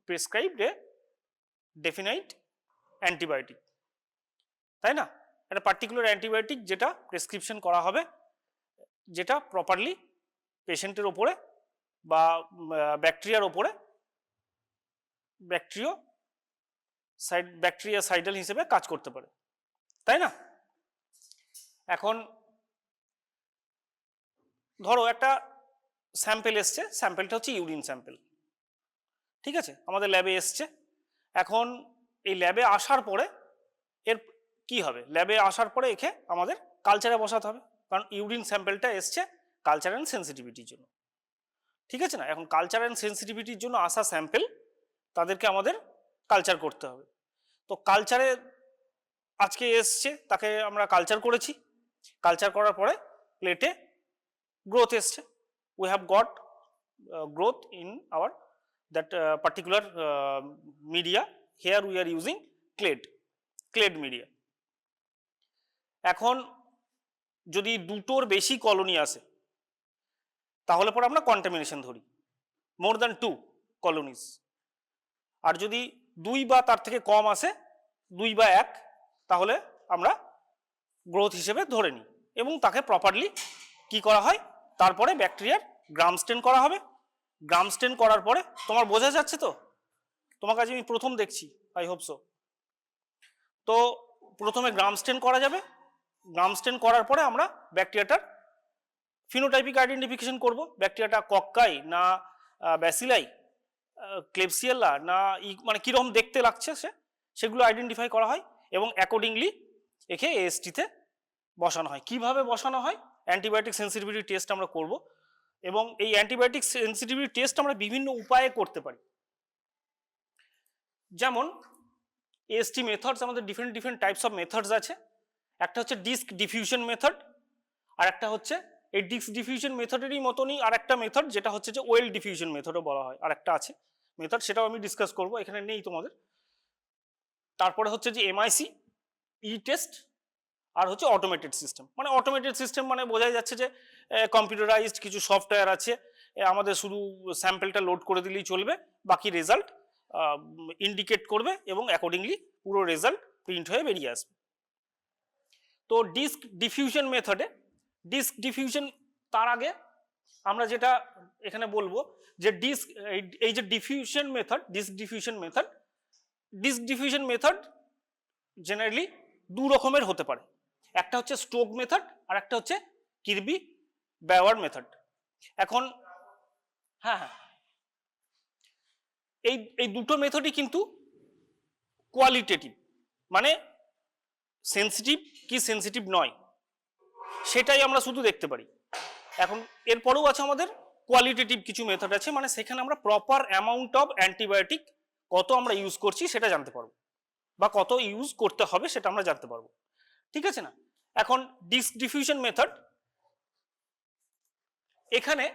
Prescribed এ definite antibiotic, তাই না? একটা পার্টিকুলার অ্যান্টিবায়োটিক যেটা প্রেসক্রিপশন করা হবে, যেটা প্রপারলি পেশেন্টের ওপরে বা ব্যাকটেরিয়ার ওপরে ব্যাকটেরিয়াসাইডাল হিসেবে কাজ করতে পারে, তাই না? এখন ধরো একটা স্যাম্পেল এসছে, স্যাম্পেলটা হচ্ছে ইউরিন স্যাম্পেল, ঠিক আছে, আমাদের ল্যাবে এসছে। এখন এই ল্যাবে আসার পরে এর কি হবে? ল্যাবে আসার পরে একে আমাদের কালচারে বসাতে হবে, কারণ ইউরিন স্যাম্পেলটা এসছে কালচার অ্যান্ড সেন্সিটিভিটির জন্য, ঠিক আছে না? এখন কালচার অ্যান্ড সেন্সিটিভিটির জন্য আসা স্যাম্পেল তাদেরকে আমাদের কালচার করতে হবে। তো কালচারে আজকে এসছে, তাকে আমরা কালচার করেছি, কালচার করার পরে প্লেটে গ্রোথ এসছে, we have got growth in our that particular media. Here we are using clade media. এখন যদি দুটোর বেশি কলোনি আসে তাহলে পরে আমরা কন্টামিনেশন ধরি, মোর দ্যান 2 কলোনিজ। আর যদি 2 বা তার থেকে কম আসে, 2 বা 1, তাহলে আমরা গ্রোথ হিসেবে ধরে নিই এবং তাকে প্রপারলি কি করা হয়, তারপরে ব্যাকটেরিয়ার গ্রাম স্টেন করা হবে। গ্রাম স্টেন করার পরে তোমার বোঝা যাচ্ছে তো, তোমার কাছে আমি প্রথম দেখছি, আই হোপ সো। তো প্রথমে গ্রাম স্টেন করা যাবে, গ্রাম স্টেন করার পরে আমরা ব্যাকটেরিয়াটার ফিনোটাইপিক আইডেন্টিফিকেশন করব, ব্যাকটেরিয়াটা কক্কাই না ব্যাসিলাই, ক্লেবসিয়েলা না মানে কীরকম দেখতে লাগছে সেগুলো আইডেন্টিফাই করা হয় এবং অ্যাকর্ডিংলি একে এএসটিতে বসানো হয়। কিভাবে বসানো হয়? অ্যান্টিবায়োটিক সেন্সিটিভিটি টেস্ট আমরা করব এবং এই অ্যান্টিবায়োটিক সেন্সিটিভিটি টেস্ট আমরা বিভিন্ন উপায়ে করতে পারি। যেমন এএসটি মেথডস, আমাদের ডিফারেন্ট টাইপস অফ মেথডস আছে। একটা হচ্ছে ডিস্ক ডিফিউশন মেথড, আর একটা হচ্ছে এই ডিস্ক ডিফিউশন মেথডেরই মতনই আর একটা মেথড যেটা হচ্ছে যে ওয়েল ডিফিউশন মেথডও বলা হয়, আর একটা আছে মেথড, সেটাও আমি ডিসকাস করব, এখানে নেই তোমাদের। তারপরে হচ্ছে যে এমআইসি, ই টেস্ট, আর হচ্ছে অটোমেটেড সিস্টেম। মানে অটোমেটেড সিস্টেম মানে বোঝাই যাচ্ছে যে কম্পিউটারাইজড কিছু সফটওয়্যার আছে, আমাদের শুধু স্যাম্পেলটা লোড করে দিলেই চলবে, বাকি রেজাল্ট ইন্ডিকেট করবে এবং অ্যাকর্ডিংলি পুরো রেজাল্ট প্রিন্ট হয়ে বেরিয়ে আসবে। তো ডিস্ক ডিফিউশন মেথডে, ডিস্ক ডিফিউশন তার আগে আমরা যেটা এখানে বলবো যে এই যে diffusion method, disc diffusion method generally 2 রকমের হতে পারে। একটা হচ্ছে স্টোক মেথড আর একটা হচ্ছে কিরবি বাওয়ার মেথড। এখন হ্যাঁ, এই দুটো মেথডই কিন্তু কোয়ালিটেটিভ, মানে সেন্সিটিভ কি সেন্সিটিভ নয় সেটাই আমরা শুধু দেখতে পারি। এখন এরপরেও আছে আমাদের কোয়ালিটেটিভ কিছু মেথড আছে, মানে সেখানে আমরা প্রপার অ্যামাউন্ট অফ অ্যান্টিবায়োটিক কত আমরা ইউজ করছি সেটা জানতে পারবো, বা কত ইউজ করতে হবে সেটা আমরা জানতে পারবো, ঠিক আছে না? এখন ডিস্ক ডিফিউশন মেথড, এখানে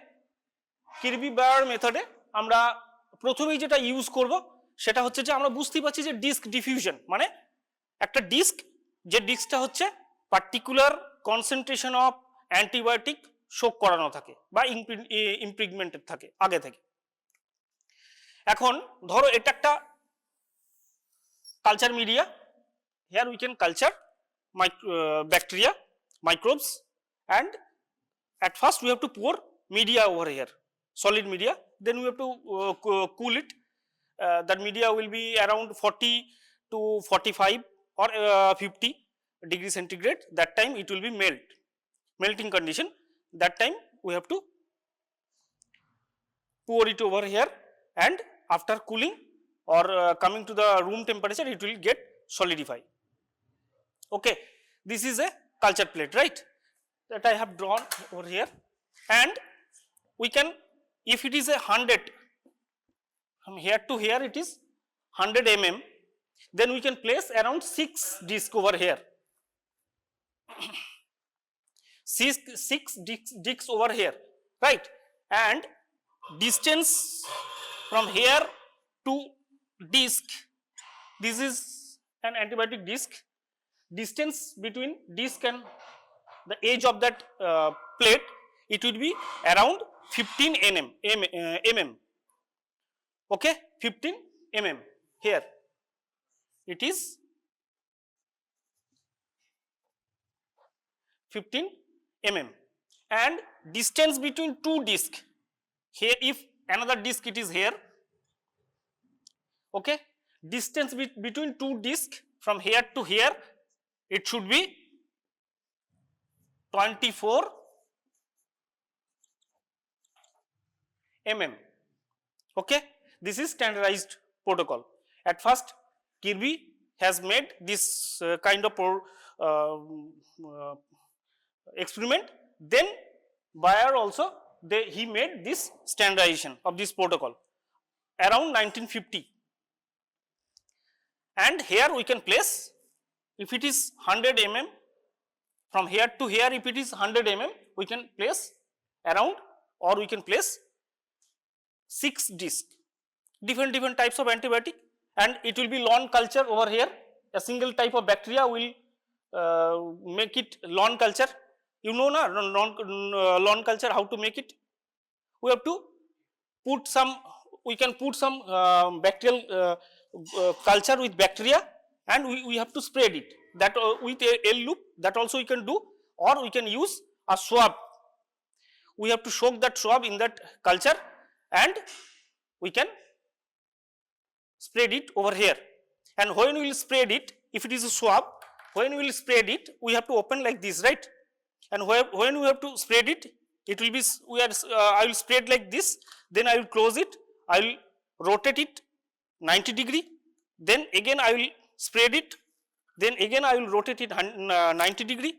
কিরবি বাওয়ার মেথডে আমরা প্রথমেই যেটা ইউজ করব সেটা হচ্ছে যে আমরা বুঝতেই পারছি যে ডিস্ক ডিফিউশন মানে একটা ডিস্ক, যে ডিস্কটা হচ্ছে পার্টিকুলার কনসেন্ট্রেশন অফ অ্যান্টিবায়োটিক শোক করানো থাকে বা ইমপ্রিগমেন্টেড থাকে আগে থেকে। এখন ধরো এটা একটা culture media, here we can culture bacteria, microbes, and at first we have to pour media over here, solid media, then we have to cool it. That media will be around 40 to 45 or 50 degree centigrade. That time it will be melting condition. That time we have to pour it over here, and after cooling or coming to the room temperature it will get solidify. Okay, this is a culture plate, right, that I have drawn over here, and we can, if it is a 100, from here to here it is 100 mm, then we can place around 6 disc over here, 6 discs over here, right, and distance from here to disc, this is an antibiotic disc, distance between disc and the edge of that plate, it will be around 15 mm. Okay, 15 mm. Here it is 15 mm, and distance between two discs, here if another disc it is here, okay, distance between two discs from here to here, it should be 24 mm. Okay, this is standardized protocol. At first Kirby has made this kind of experiment, then Bayer also he made this standardization of this protocol around 1950, and here we can place, if it is 100 mm from here to here, if it is 100 mm, we can place around, or we can place 6 disc, different types of antibiotic, and it will be lawn culture over here. A single type of bacteria will make it lawn culture. You know na lawn culture, how to make it? We have to put some, we can put some bacterial culture with bacteria, and we have to spread it, that with a L loop, that also we can do, or we can use a swab. We have to soak that swab in that culture, and we can spread it over here. And when we will spread it, if it is a swab, when we will spread it, we have to open like this, right? And when we have to spread it, it will be, I will spread like this, then I will close it, I will rotate it 90 degree, then again I will spread it, then again I will rotate it 90 degree,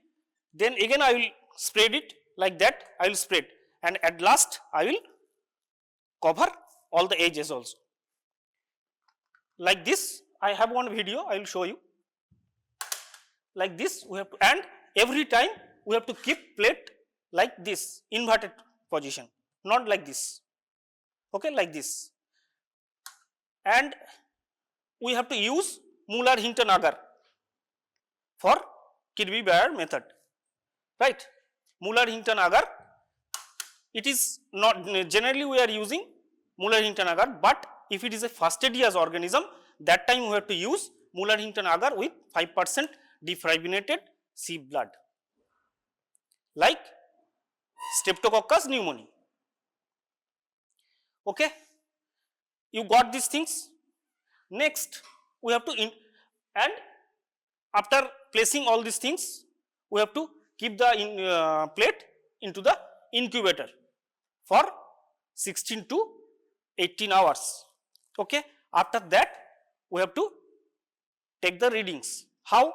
then again I will spread it like that, I will spread, and at last I will cover all the edges also. Like this, I have one video, I will show you. Like this we have to, and every time we have to keep plate like this, inverted position, not like this, okay, like this. And we have to use Muller-Hinton agar for Kirby-Bayer method, right? Muller-Hinton agar, it is not, generally we are using Muller-Hinton agar, but if it is a fastidious organism, that time we have to use Muller-Hinton agar with 5% defibrinated sieve blood, like Streptococcus pneumoniae. Okay, you got these things. Next we have to and after placing all these things, we have to keep the plate into the incubator for 16 to 18 hours. Okay, after that we have to take the readings. How?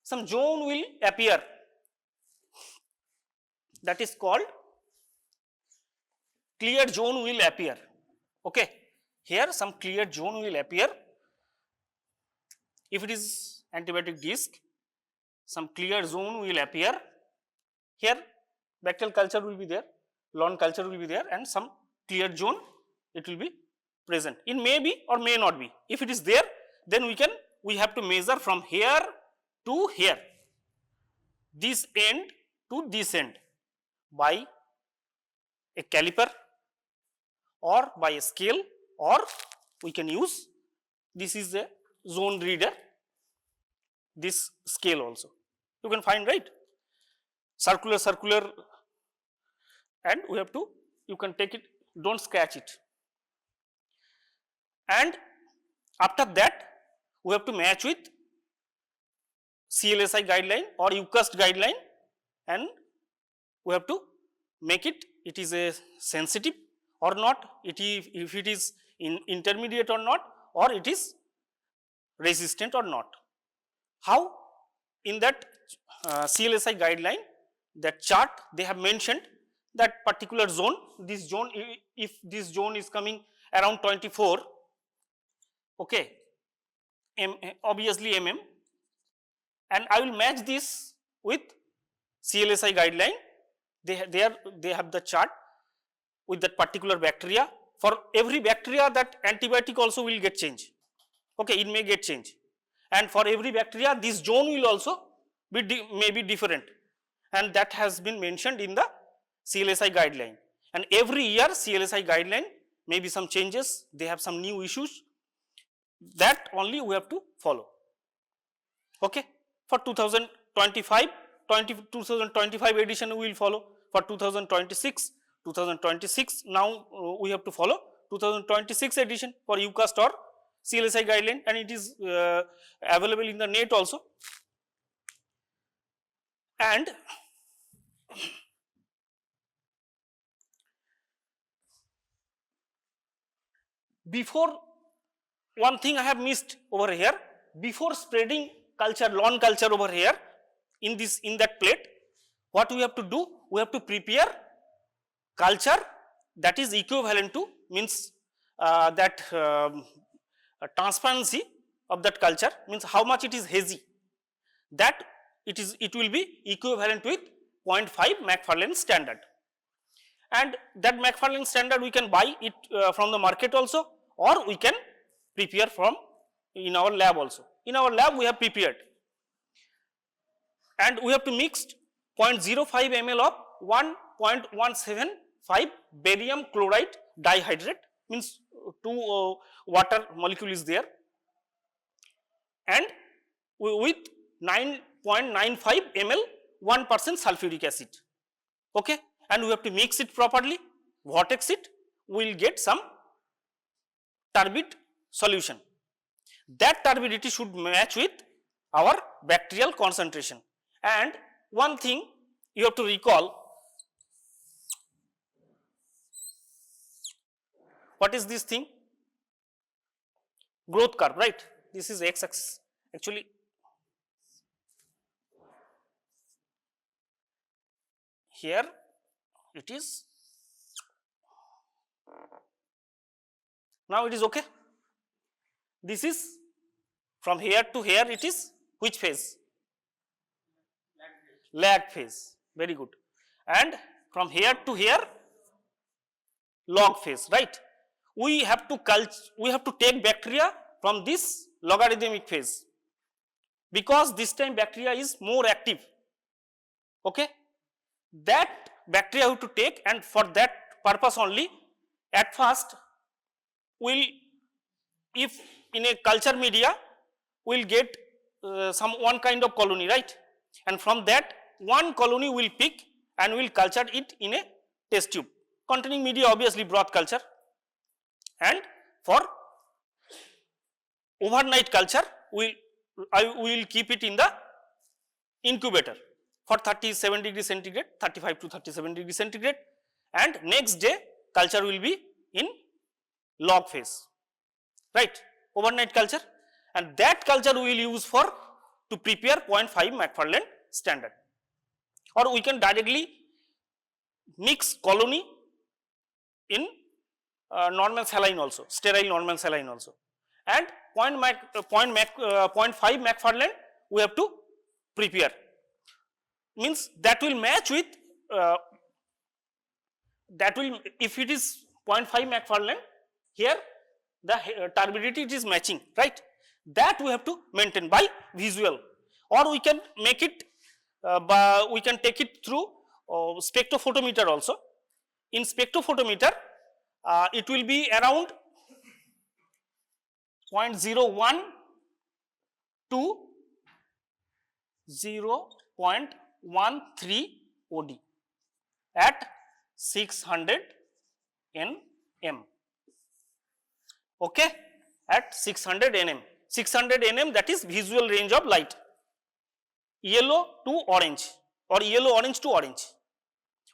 Some zone will appear, that is called cleared zone will appear. Okay, here some cleared zone will appear. If it is antibiotic disc, some cleared zone will appear. Here bacterial culture will be there, lawn culture will be there, and some cleared zone it will be present. It may be or may not be. If it is there, then we have to measure from here to here, this end to this end, by a caliper or by a scale, or we can use, this is a zone reader, this scale also you can find, right? Circular, and we have to, you can take it, don't scratch it. And after that we have to match with CLSI guideline or EUCAST guideline, and we have to make it, it is a sensitive or not, if it is intermediate or not, or it is resistant or not. How? In that CLSI guideline, that chart, they have mentioned that particular zone, this zone, if this zone is coming around 24, okay, obviously mm, and I will match this with CLSI guideline. They have the chart with that particular bacteria. For every bacteria, that antibiotic also will get changed. Okay, it may get changed, and for every bacteria this zone will also be may be different, and that has been mentioned in the CLSI guideline. And every year CLSI guideline, maybe some changes, they have some new issues, That only we have to follow. Okay, for 2025 edition we will follow. For 2026 now we have to follow 2026 edition for UCAST or CLSI guideline, and it is available in the net also. And before, one thing I have missed over here, before spreading culture, lawn culture over here in that plate, what we have to do, we have to prepare culture that is equivalent to, means that transparency of that culture, means how much it is hazy, that it will be equivalent with 0.5 McFarlane standard. And that McFarlane standard we can buy it from the market also, or we can prepare from in our lab also. In our lab we have prepared, and we have to mix 0.05 ml of 1.175 barium chloride dihydrate, means 2 water molecule is there, and with 9.95 ml 1% sulfuric acid. Okay, and we have to mix it properly, vortex it, we will get some turbid solution. That turbidity should match with our bacterial concentration. And one thing you have to recall, what is this thing? Growth curve, right? This is x-axis. Actually, here it is. Now it is okay. This is from here to here, it is which phase? Lag phase. Very good. And from here to here, log phase, right? We have to take bacteria from this logarithmic phase, because this time bacteria is more active. Okay, that bacteria we have to take, and for that purpose only, at first will, if in a culture media we will get one kind of colony, right? And from that one colony we will pick and we will culture it in a test tube containing media, obviously broth culture. And for overnight culture we will keep it in the incubator for 37 degree centigrade, 35 to 37 degree centigrade, and next day culture will be in log phase, right? Overnight culture, and that culture we will use for to prepare 0.5 McFarlane standard. Or we can directly mix colony in normal saline also, sterile normal saline also, and 0.5 McFarlane we have to prepare, means that will match with that will, if it is 0.5 McFarlane, here the turbidity it is matching, right? That we have to maintain by visual, or we can make it we can take it through spectrophotometer also. In spectrophotometer it will be around 0.01 to 0.13 OD at 600 nm. Okay, at 600 nm. 600 nm, that is visual range of light, yellow to orange or yellow orange to orange.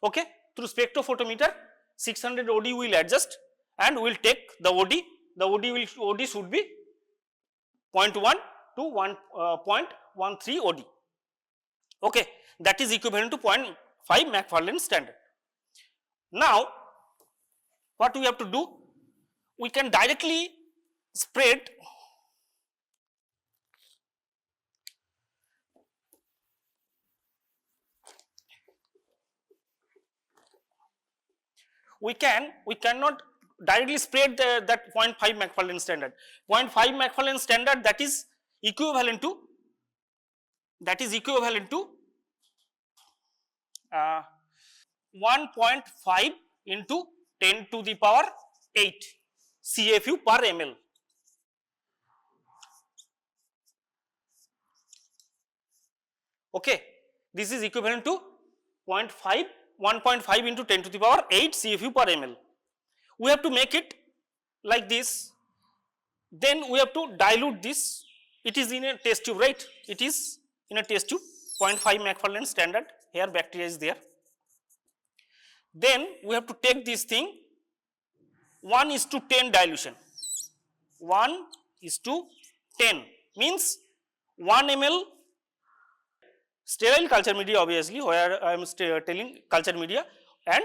Okay, through spectrophotometer 600 OD we will adjust and we will take the OD. The OD should be 0.1 to 0.13 OD. Okay, that is equivalent to 0.5 McFarlane standard. Now what we have to do, we can directly spread we cannot directly spread that 0.5 McFarlane standard. 0.5 McFarlane standard, that is equivalent to 1.5 into 10 to the power 8 CFU per ml. Okay, this is equivalent to 0.5 1.5 into 10 to the power 8 CFU per ml. We have to make it like this, then we have to dilute this. It is in a test tube, right? It is in a test tube, 0.5 McFarland standard. Here bacteria is there. Then we have to take this thing 1:10 dilution. 1:10 means 1 ml sterile culture media, obviously, where I am telling culture media, and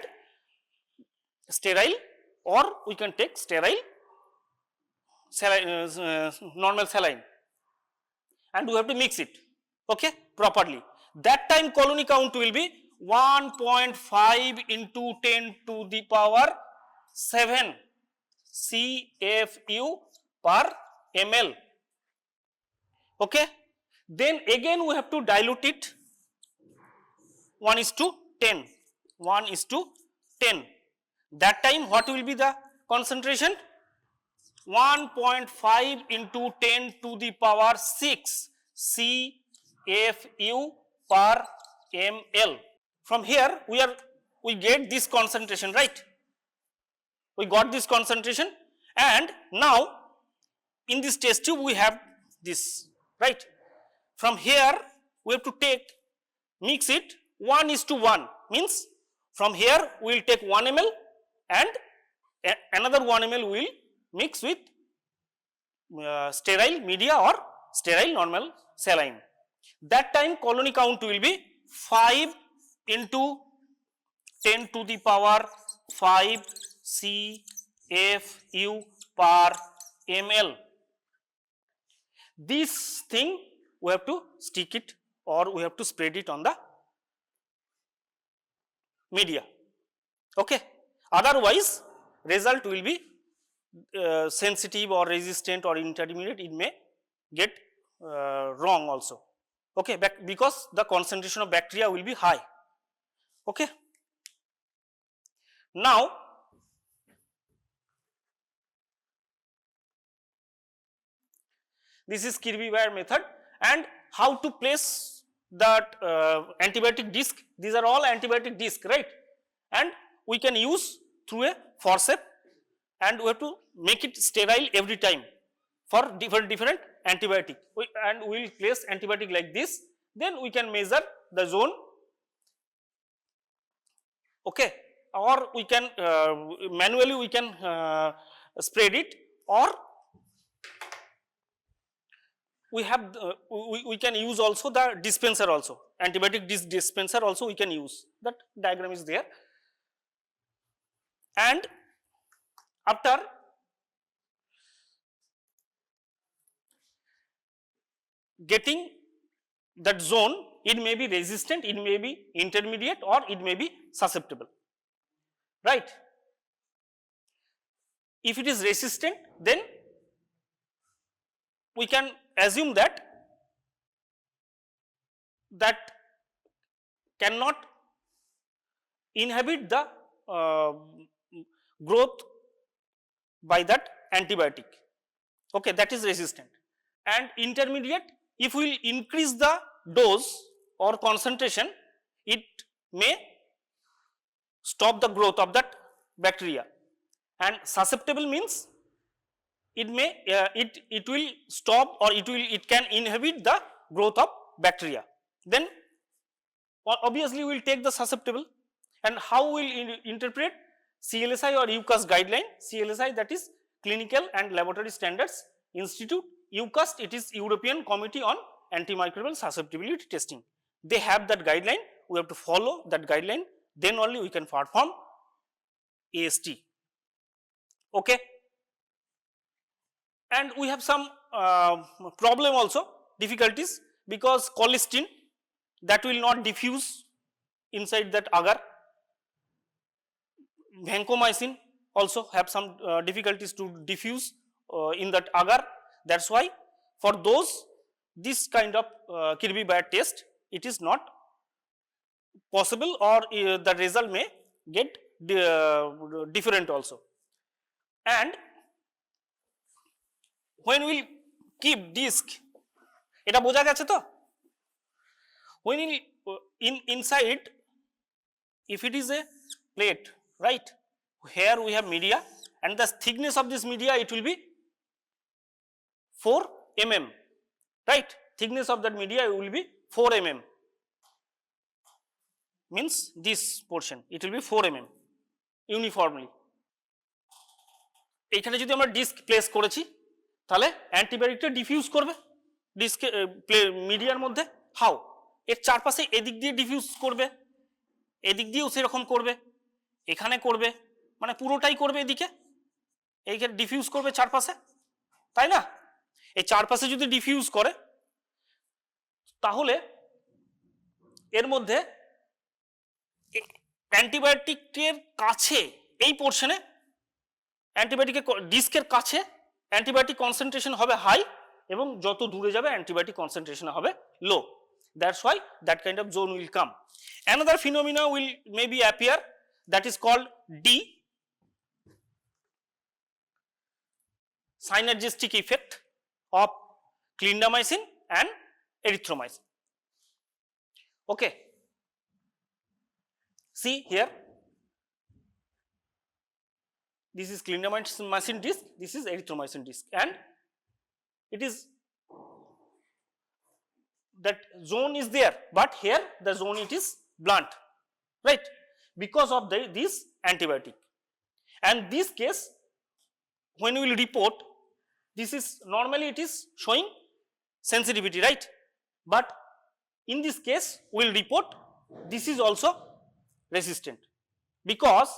sterile, or we can take sterile saline, normal saline, and we have to mix it, okay, properly. That time colony count will be 1.5 into 10 to the power 7 CFU per ml, okay. Then again we have to dilute it 1:10, 1:10. That time what will be the concentration? 1.5 into 10 to the power 6 CFU per ml. From here we get this concentration, right? We got this concentration, and now in this test tube we have this, right? From here we have to mix it 1:1, means from here we will take 1 ml and another 1 ml we will mix with sterile media or sterile normal saline. That time colony count will be 5 into 10 to the power 5 CFU per ml. This thing we have to stick it, or we have to spread it on the media, okay. Otherwise result will be sensitive or resistant or intermediate, it may get wrong also, okay, because the concentration of bacteria will be high, okay. Now this is Kirby-Bayer method, and how to place that antibiotic disc. These are all antibiotic disc, right? And we can use through a forceps, and we have to make it sterile every time for different antibiotic, and we will place antibiotic like this. Then we can measure the zone, okay, or we can manually we can spread it, or we have we can use also the dispenser also, antibiotic dispenser also we can use. That diagram is there. And after getting that zone, it may be resistant, it may be intermediate, or it may be susceptible, right? If it is resistant, then we can assume that cannot inhibit the growth by that antibiotic, okay, that is resistant. And intermediate, if we will increase the dose or concentration, it may stop the growth of that bacteria. And susceptible means it may it will stop, or it can inhibit the growth of bacteria. Then obviously we will take the susceptible. And how we will interpret CLSI or EUCAST guideline? CLSI, that is Clinical and Laboratory Standards Institute. EUCAST, it is European Committee on Antimicrobial Susceptibility Testing. They have that guideline, we have to follow that guideline, then only we can perform AST, okay. And we have some problem also, difficulties, because colistin, that will not diffuse inside that agar. Vancomycin also have some difficulties to diffuse in that agar. That is why for those, this kind of Kirby-Bayer test, it is not possible, or the result may get different also. And when we keep disc, এটা বোঝা গেছে তো, When inside, if it is a plate, right, here we have media, and the thickness of this media, it will be 4 mm, right, thickness of that media will be 4 mm, means this portion it will be 4 mm uniformly. এইখানে যদি আমরা disk place করেছি তাহলে অ্যান্টিবায়োটিকটা diffuse করবে disk মিডিয়ার মধ্যে। How? এর চারপাশে এদিক দিয়ে ডিফিউজ করবে, এদিক দিয়েও সেরকম করবে, এখানে করবে, মানে পুরোটাই করবে, এদিকে এইখানে ডিফিউজ করবে চারপাশে, তাই না? এই চারপাশে যদি ডিফিউজ করে তাহলে এর মধ্যে অ্যান্টিবায়োটিকের কাছে এই পোর্শনে অ্যান্টিবায়োটিকের ডিস্কের কাছে অ্যান্টিবায়োটিক কনসেন্ট্রেশন হবে হাই এবং যত দূরে যাবে অ্যান্টিবায়োটিক কনসেন্ট্রেশন হবে লো। That's why that kind of zone will come. Another phenomena will maybe appear, that is called D, synergistic effect of clindamycin and erythromycin. Okay, see here, this is clindamycin disc, this is erythromycin disc, and it is that zone is there, but here the zone it is blunt, right, because of this antibiotic. And this case, when we will report, this is normally it is showing sensitivity, right, but in this case we will report this is also resistant, because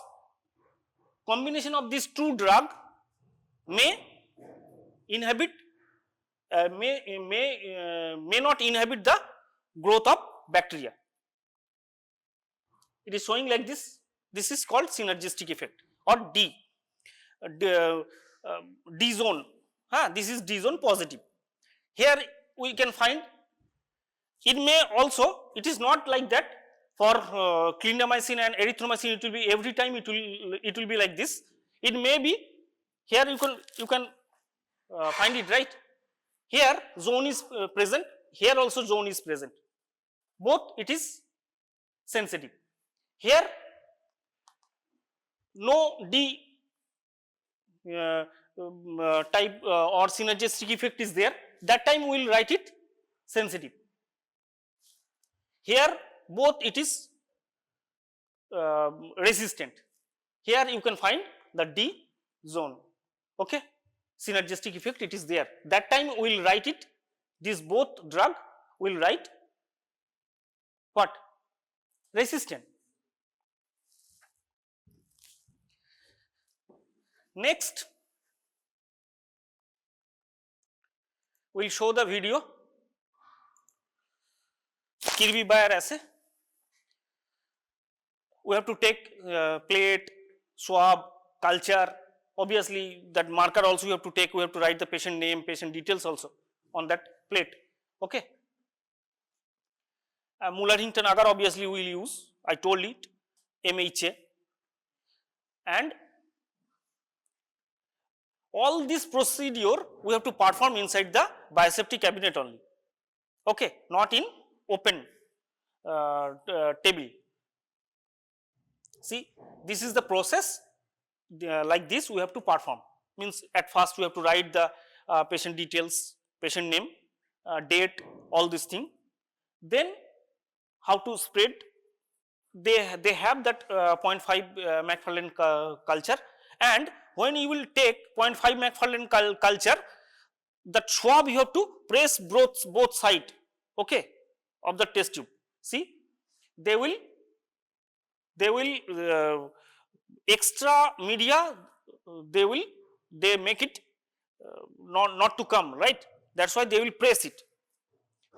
combination of these two drug may inhibit may not inhibit the growth of bacteria. It is showing like this. This is called synergistic effect or D. D zone. This is D zone positive. Here we can find it may also, it is not like that for clindamycin and erythromycin. It will be every time it will be like this. It may be here you can find it, right. Here zone is present, here also zone is present, both it is sensitive. Here no D type or synergistic effect is there, that time we will write it sensitive. Here both it is resistant, here you can find the D zone. Okay, synergistic effect it is there, that time we will write it, this both drug will write what? Resistant. Next we will show the video Kirby Bayer assay. We have to take plate, swab, culture. Obviously that marker also we have to take, we have to write the patient name, patient details also on that plate. Okay, Muller-Hinton agar obviously we will use, I told it, MHA, and all this procedure we have to perform inside the biosafety cabinet only. Okay, not in open table. See, this is the process. Like this we have to perform, means at first we have to write the patient details, patient name, date, all this thing, then how to spread. They have that 0.5 McFarlane culture, and when you will take 0.5 McFarlane culture, that swab you have to press both side, okay, of the test tube. See, they will extra media, they make it not to come, right, that's why they will press it.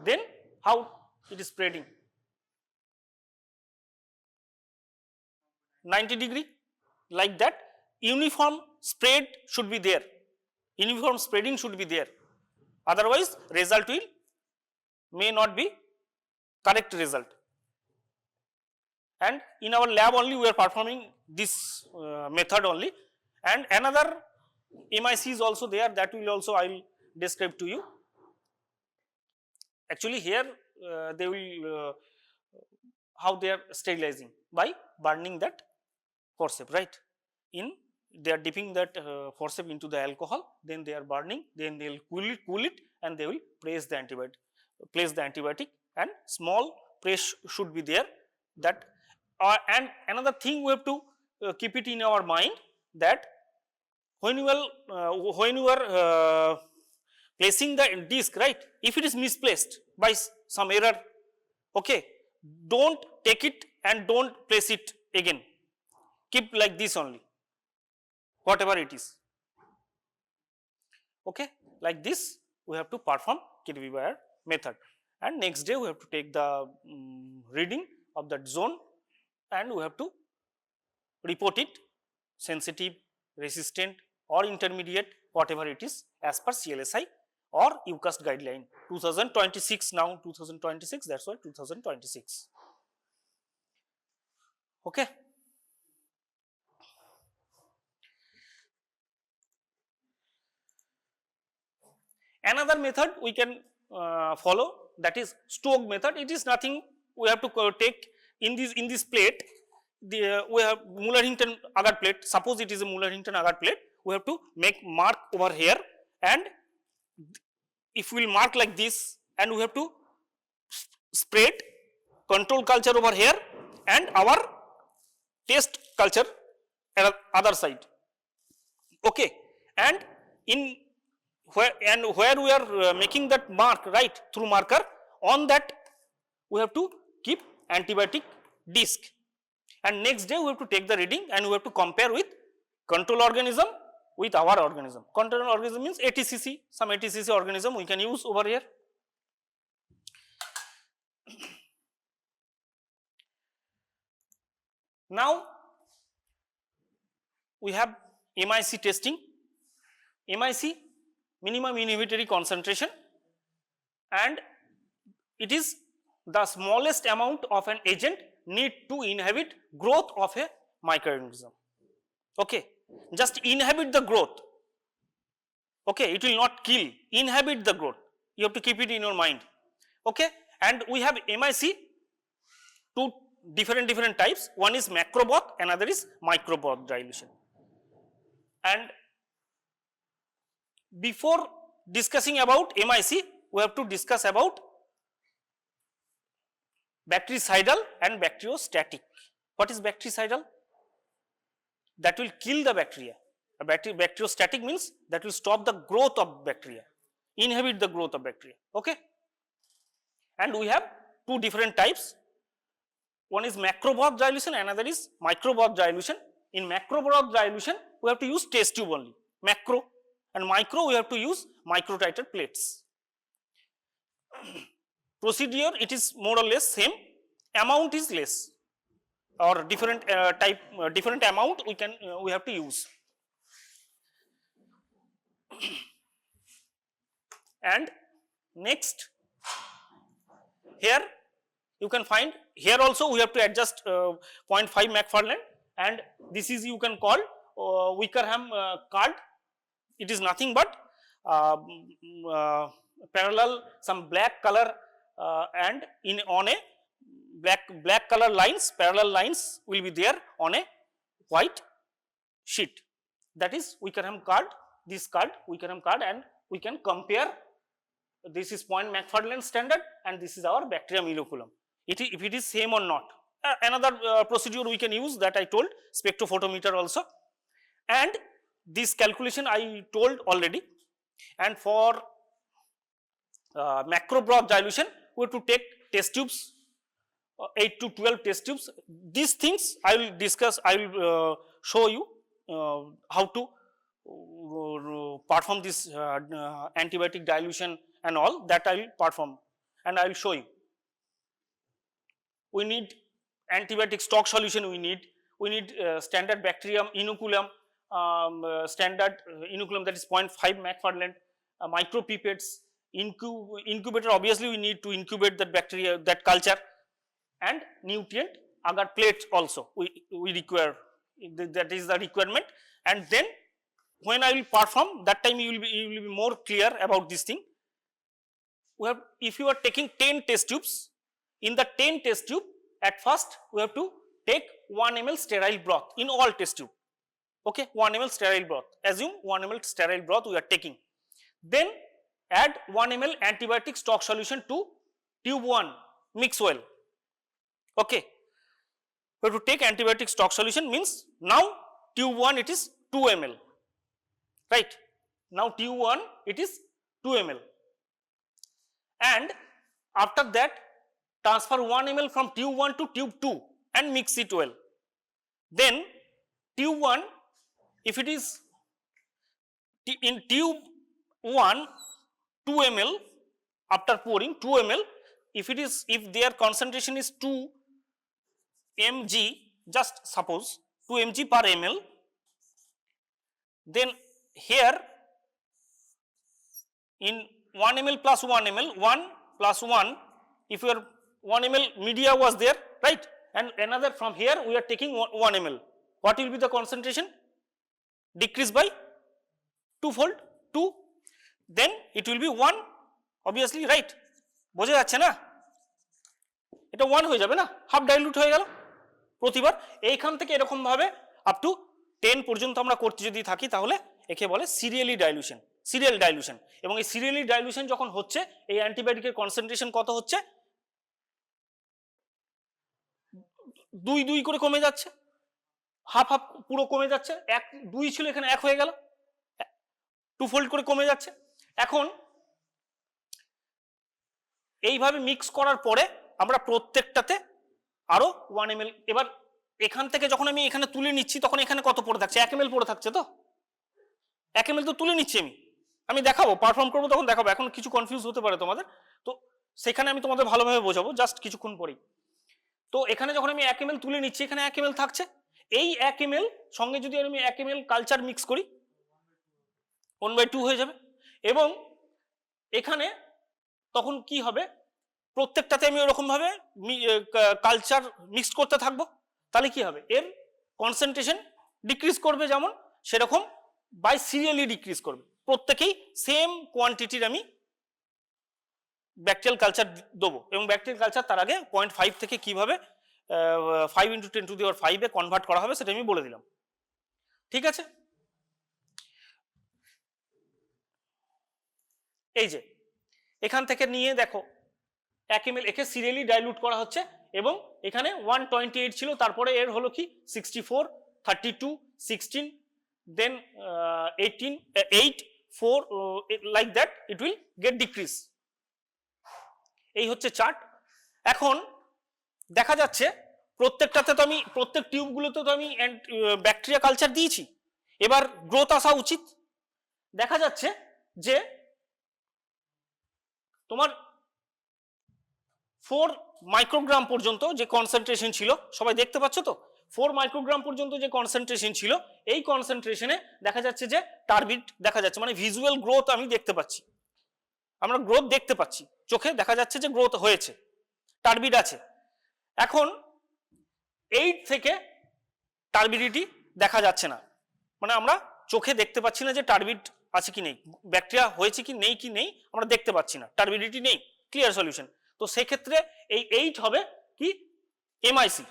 Then how it is spreading? 90 degree, like that. Uniform spread should be there, uniform spreading should be there, otherwise result may not be correct result. And in our lab only we are performing this method only, and another MIC is also there, that will also I will describe to you. Actually here how they are sterilizing? By burning that forceps, right? They are dipping that forceps into the alcohol, then they are burning, then they will cool it, and they will place the antibiotic, and small press should be there. That and another thing we have to keep it in our mind, that when you are placing the disc, right, if it is misplaced by some error, okay, don't take it and don't place it again, keep like this only, whatever it is, okay. Like this we have to perform Kirby-Bayer method, and next day we have to take the reading of that zone, and we have to report it sensitive, resistant or intermediate, whatever it is, as per CLSI or EUCAST guideline 2026. Now 2026, that's why 2026, okay. Another method we can follow, that is Stokes method. It is nothing, we have to take in this plate, we have Muller-Hinton agar plate. Suppose it is a Muller-Hinton agar plate, we have to make mark over here, and if we will mark like this, and we have to spread control culture over here and our test culture at other side, okay. And in where we are making that mark, right, through marker, on that we have to keep antibiotic disc, and next day we have to take the reading, and we have to compare with control organism with our organism. Control organism means ATCC, some ATCC organism we can use over here. Now we have MIC testing. MIC, minimum inhibitory concentration, and it is the smallest amount of an agent need to inhibit growth of a microorganism, okay. Just inhibit the growth, okay, it will not kill, inhibit the growth, you have to keep it in your mind, okay. And we have MIC, two different types, one is macro bath, another is micro bath dilution. And before discussing about MIC, we have to discuss about bactericidal and bacteriostatic. What is bactericidal? That will kill the bacteria. Bacteriostatic means that will stop the growth of bacteria, inhibit the growth of bacteria, okay. And we have two different types, one is macro bath dilution, another is micro bath dilution. In macro bath dilution we have to use test tube only, macro, and micro we have to use microtiter plates. Procedure, it is more or less same, amount is less, or different different amount we have to use. And next, here you can find, here also we have to adjust 0.5 McFarland, and this is you can call Wickerham card. It is nothing but parallel some black color and on a black color lines, parallel lines will be there on a white sheet, that is Wickerham card, this card Wickerham card, and we can compare, this is 0.5 McFarland standard and this is our bacterium inoculum, if it is same or not. Another procedure we can use, that I told, spectrophotometer also, and this calculation I told already. And for macro bath dilution we have to take test tubes, 8 to 12 test tubes. These things I will discuss, I will show you how to perform this antibiotic dilution and all that I will perform, and I will show you. We need antibiotic stock solution, we need standard bacterium inoculum, standard inoculum, that is 0.5 McFarland, micro pipettes, incubator, obviously we need to incubate that bacteria, that culture, and nutrient agar plates also we require, that is the requirement. And then when I will perform, that time you will be more clear about this thing. we have, if you are taking 10 test tubes, in the 10 test tube, at first we have to take 1 ml sterile broth in all test tube. Okay, 1 ml sterile broth. Assume 1 ml sterile broth we are taking. Then add 1 ml antibiotic stock solution to tube 1. Mix well. Okay, we have to take antibiotic stock solution, means now tube 1 it is 2 ml. Right? Now tube 1 it is 2 ml. And after that transfer 1 ml from tube 1 to tube 2 and mix it well. Then tube 1, if it is in tube 1 2 ml, after pouring 2 ml, if their concentration is 2 mg, just suppose 2 mg per ml, then here in 1 ml plus 1 ml, 1 plus 1, if your 1 ml media was there, right, and another from here we are taking 1 ml, what will be the concentration? Decrease by twofold, 2, then it will be 1, obviously, right? বোঝা যাচ্ছে না, এটা 1 হয়ে যাবে না, half dilute হয়ে গেল প্রতিবার। এইখান থেকে এরকম ভাবে আপ টু 10 পর্যন্ত আমরা করতে যদি থাকি তাহলে একে বলে সিরিয়ালি ডাইলুশন, সিরিয়াল ডাইলুশন। এবং এই সিরিয়ালি ডাইলুশন যখন হচ্ছে এই অ্যান্টিবায়োটিকের কনসেন্ট্রেশন কত হচ্ছে? 2 করে কমে যাচ্ছে, হাফ হাফ পুরো কমে যাচ্ছে, 2 ছিল এখানে 1 হয়ে গেল, 2 ফোল্ড করে কমে যাচ্ছে। এখন এইভাবে মিক্স করার পরে আমরা প্রত্যেকটাতে আরো 1 ml, এবার এখান থেকে যখন আমি এখানে তুলে নিচ্ছি তখন এখানে কত পড়ে থাকছে? 1 ml পড়ে থাকছে, তো 1 ml তো তুলে নিচ্ছি আমি দেখাবো, পারফর্ম করবো তখন দেখাবো, এখন কিছু কনফিউজ হতে পারে তোমাদের, তো সেখানে আমি তোমাদের ভালোভাবে বোঝাবো জাস্ট কিছুক্ষণ পরেই। তো এখানে যখন আমি 1 ml তুলে নিচ্ছি এখানে 1 ml থাকছে, এই 1 ml সঙ্গে যদি আমি 1 ml কালচার মিক্স করি 1/2 হয়ে যাবে। এবং এখানে তখন কি হবে, প্রত্যেকটাতে আমি ওরকম ভাবে কালচার মিক্স করতে থাকবো, তাহলে কি হবে, এর কনসেন্ট্রেশন ডিক্রিজ করবে, যেমন সেরকম বাই সিরিয়ালি ডিক্রিজ করবে। প্রত্যেকেই সেম কোয়ান্টিটির আমি ব্যাকটেরিয়াল কালচার দেবো, এবং ব্যাকটেরিয়াল কালচার তার আগে 0.5 থেকে কিভাবে 5 × 10⁵ কনভার্ট করা হবে সেটা আমি বলে দিলাম। ঠিক আছে, এই যে এখান থেকে নিয়ে দেখো 1 ml একে সিরিয়ালি ডাইলুট করা হচ্ছে, এবং এখানে 128 ছিল, তারপরে এর হলো কি 64, 32, 16, then 18, 8, 4, like that it will get decrease। এই হচ্ছে চার্ট। এখন দেখা যাচ্ছে প্রত্যেকটাতে তো আমি, প্রত্যেক টিউবগুলোতে তো আমি ব্যাকটেরিয়া কালচার দিয়েছি, এবার গ্রোথ আসা উচিত। দেখা যাচ্ছে যে তোমার 4 মাইক্রোগ্রাম পর্যন্ত যে কনসেন্ট্রেশন ছিল, সবাই দেখতে পাচ্ছ তো, 4 মাইক্রোগ্রাম পর্যন্ত যে কনসেন্ট্রেশন ছিল, এই কনসেন্ট্রেশনে দেখা যাচ্ছে যে টার্বিড দেখা যাচ্ছে, মানে ভিজুয়াল গ্রোথ আমি দেখতে পাচ্ছি, আমরা গ্রোথ দেখতে পাচ্ছি, চোখে দেখা যাচ্ছে যে গ্রোথ হয়েছে, টার্বিড আছে। এখন 8 থেকে টার্বিডিটি দেখা যাচ্ছে না, মানে আমরা চোখে দেখতে পাচ্ছি না যে টার্বিড আছে কি নেই, ব্যাকটেরিয়া হয়েছে কি নেই আমরা দেখতে পাচ্ছি না, টার্বিডিটি নেই, ক্লিয়ার সলিউশন। তো সেক্ষেত্রে এই 8 হবে কি এমআইসি,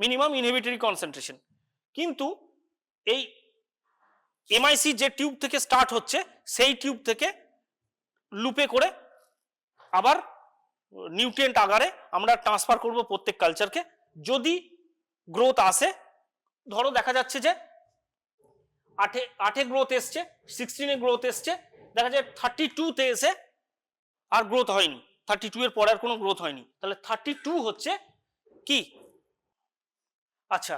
মিনিমাম ইনহিবিটরি কনসেন্ট্রেশন। কিন্তু এই এমআইসি যে টিউব থেকে স্টার্ট হচ্ছে সেই টিউব থেকে লুপে করে আবার নিউট্রিয়েন্ট আকারে আমরা ট্রান্সফার করব প্রত্যেক কালচারকে। যদি গ্রোথ আসে, ধরো দেখা যাচ্ছে যে 8 গ্রোথ এসছে, 16 গ্রোথ এসছে, দেখা যায় 32 এসে আর গ্রোথ হয়নি, 32 এর পরে আর কোনো গ্রোথ হয়নি, তাহলে 32 হচ্ছে কি। আচ্ছা,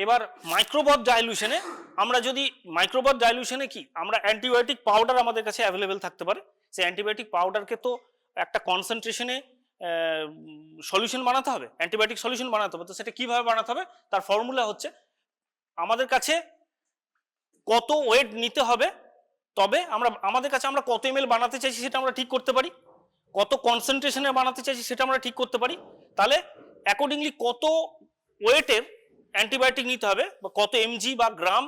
এবার মাইক্রোবট ডাইলুশনে আমরা যদি, মাইক্রোবট ডাইলুশনে কি, আমরা অ্যান্টিবায়োটিক পাউডার আমাদের কাছে অ্যাভেলেবেল থাকতে পারে, সেই অ্যান্টিবায়োটিক পাউডারকে তো একটা কনসেন্ট্রেশনে সলিউশন বানাতে হবে, অ্যান্টিবায়োটিক সলিউশন বানাতে হবে। তো সেটা কিভাবে বানাতে হবে, তার ফর্মুলা হচ্ছে আমাদের কাছে কত ওয়েট নিতে হবে, তবে আমাদের কাছে আমরা কত ml বানাতে চাইছি সেটা আমরা ঠিক করতে পারি, কত কনসেন্ট্রেশনে বানাতে চাইছি সেটা আমরা ঠিক করতে পারি। তাহলে অ্যাকর্ডিংলি কত ওয়েটের অ্যান্টিবায়োটিক নিতে হবে, বা কত এমজি বা গ্রাম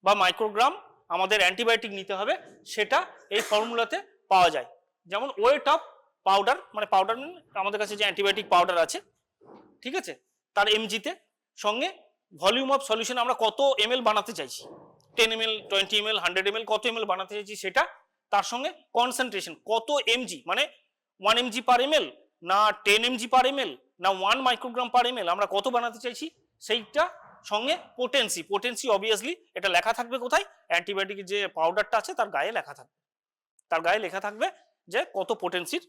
বা মাইক্রোগ্রাম আমাদের অ্যান্টিবায়োটিক নিতে হবে, সেটা এই ফর্মুলাতে পাওয়া যায়। যেমন ওয়েট অফ পাউডার, মানে পাউডার আমাদের কাছে যে অ্যান্টিবায়োটিক পাউডার আছে, ঠিক আছে, তার এমজিতে, সঙ্গে ভলিউম অফ সলিউশন আমরা কত এমএল বানাতে চাইছি, 10 ml, 20 ml, 100 ml, কত এমএল বানাতে চাইছি সেটা, তার সঙ্গে কনসেন্ট্রেশন কত এমজি, মানে 1 mg পার এমএল না 10 mg পার এমএল না 1 মাইক্রোগ্রাম পার এমএল, আমরা কত বানাতে চাইছি সেইটা, সঙ্গে পোটেন্সি অবভিয়াসলি এটা লেখা থাকবে কোথায়, অ্যান্টিবায়োটিক যে পাউডারটা আছে তার গায়ে লেখা থাকবে, তার গায়ে লেখা থাকবে যে কত পোটেন্সির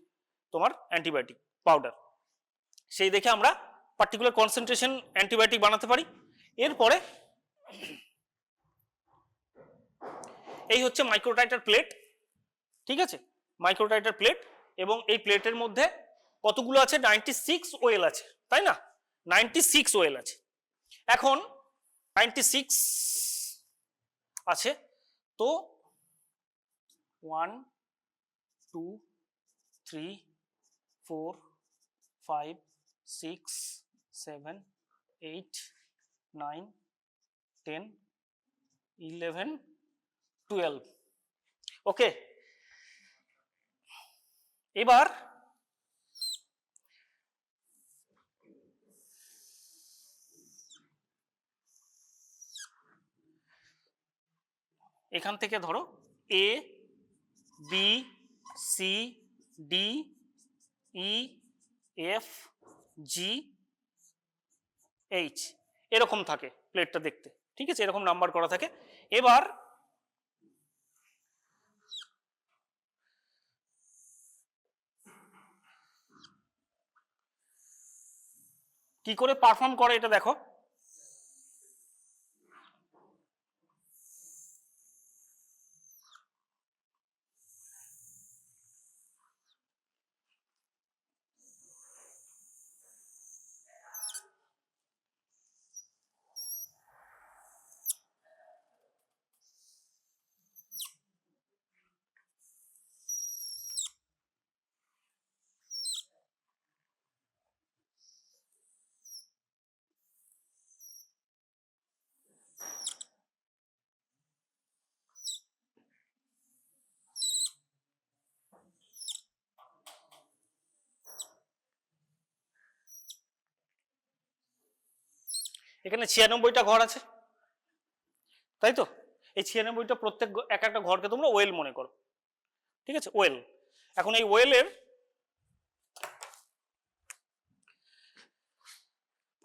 তোমার অ্যান্টিবায়োটিক পাউডার, সেই দেখে আমরা পার্টিকুলার কনসেন্ট্রেশন অ্যান্টিবায়োটিক বানাতে পারি। এরপরে এই হচ্ছে মাইক্রোটাইটার প্লেট, ঠিক আছে, মাইক্রোটাইটার প্লেট, এবং এই প্লেটের মধ্যে কতগুলো আছে, 96 ওয়েল আছে, তাই না, 96 ওয়েল আছে। এখন 96 আছে, তো 1 2 3 4 5 6 7 8 9 10 11 12, ওকে। এবার এখান থেকে ধরো A B C D E F G H এরকম থাকে প্লেটটা দেখতে, ঠিক আছে, এরকম নাম্বার করা থাকে। এবার কি করে পারফর্ম করে এটা দেখো, এখানে 96টা ঘর আছে, তাই তো, এই 96টা প্রত্যেক এক একটা ঘরকে তোমরা ওয়েল মনে করো, ঠিক আছে, ওয়েল। এখন এই ওয়েলের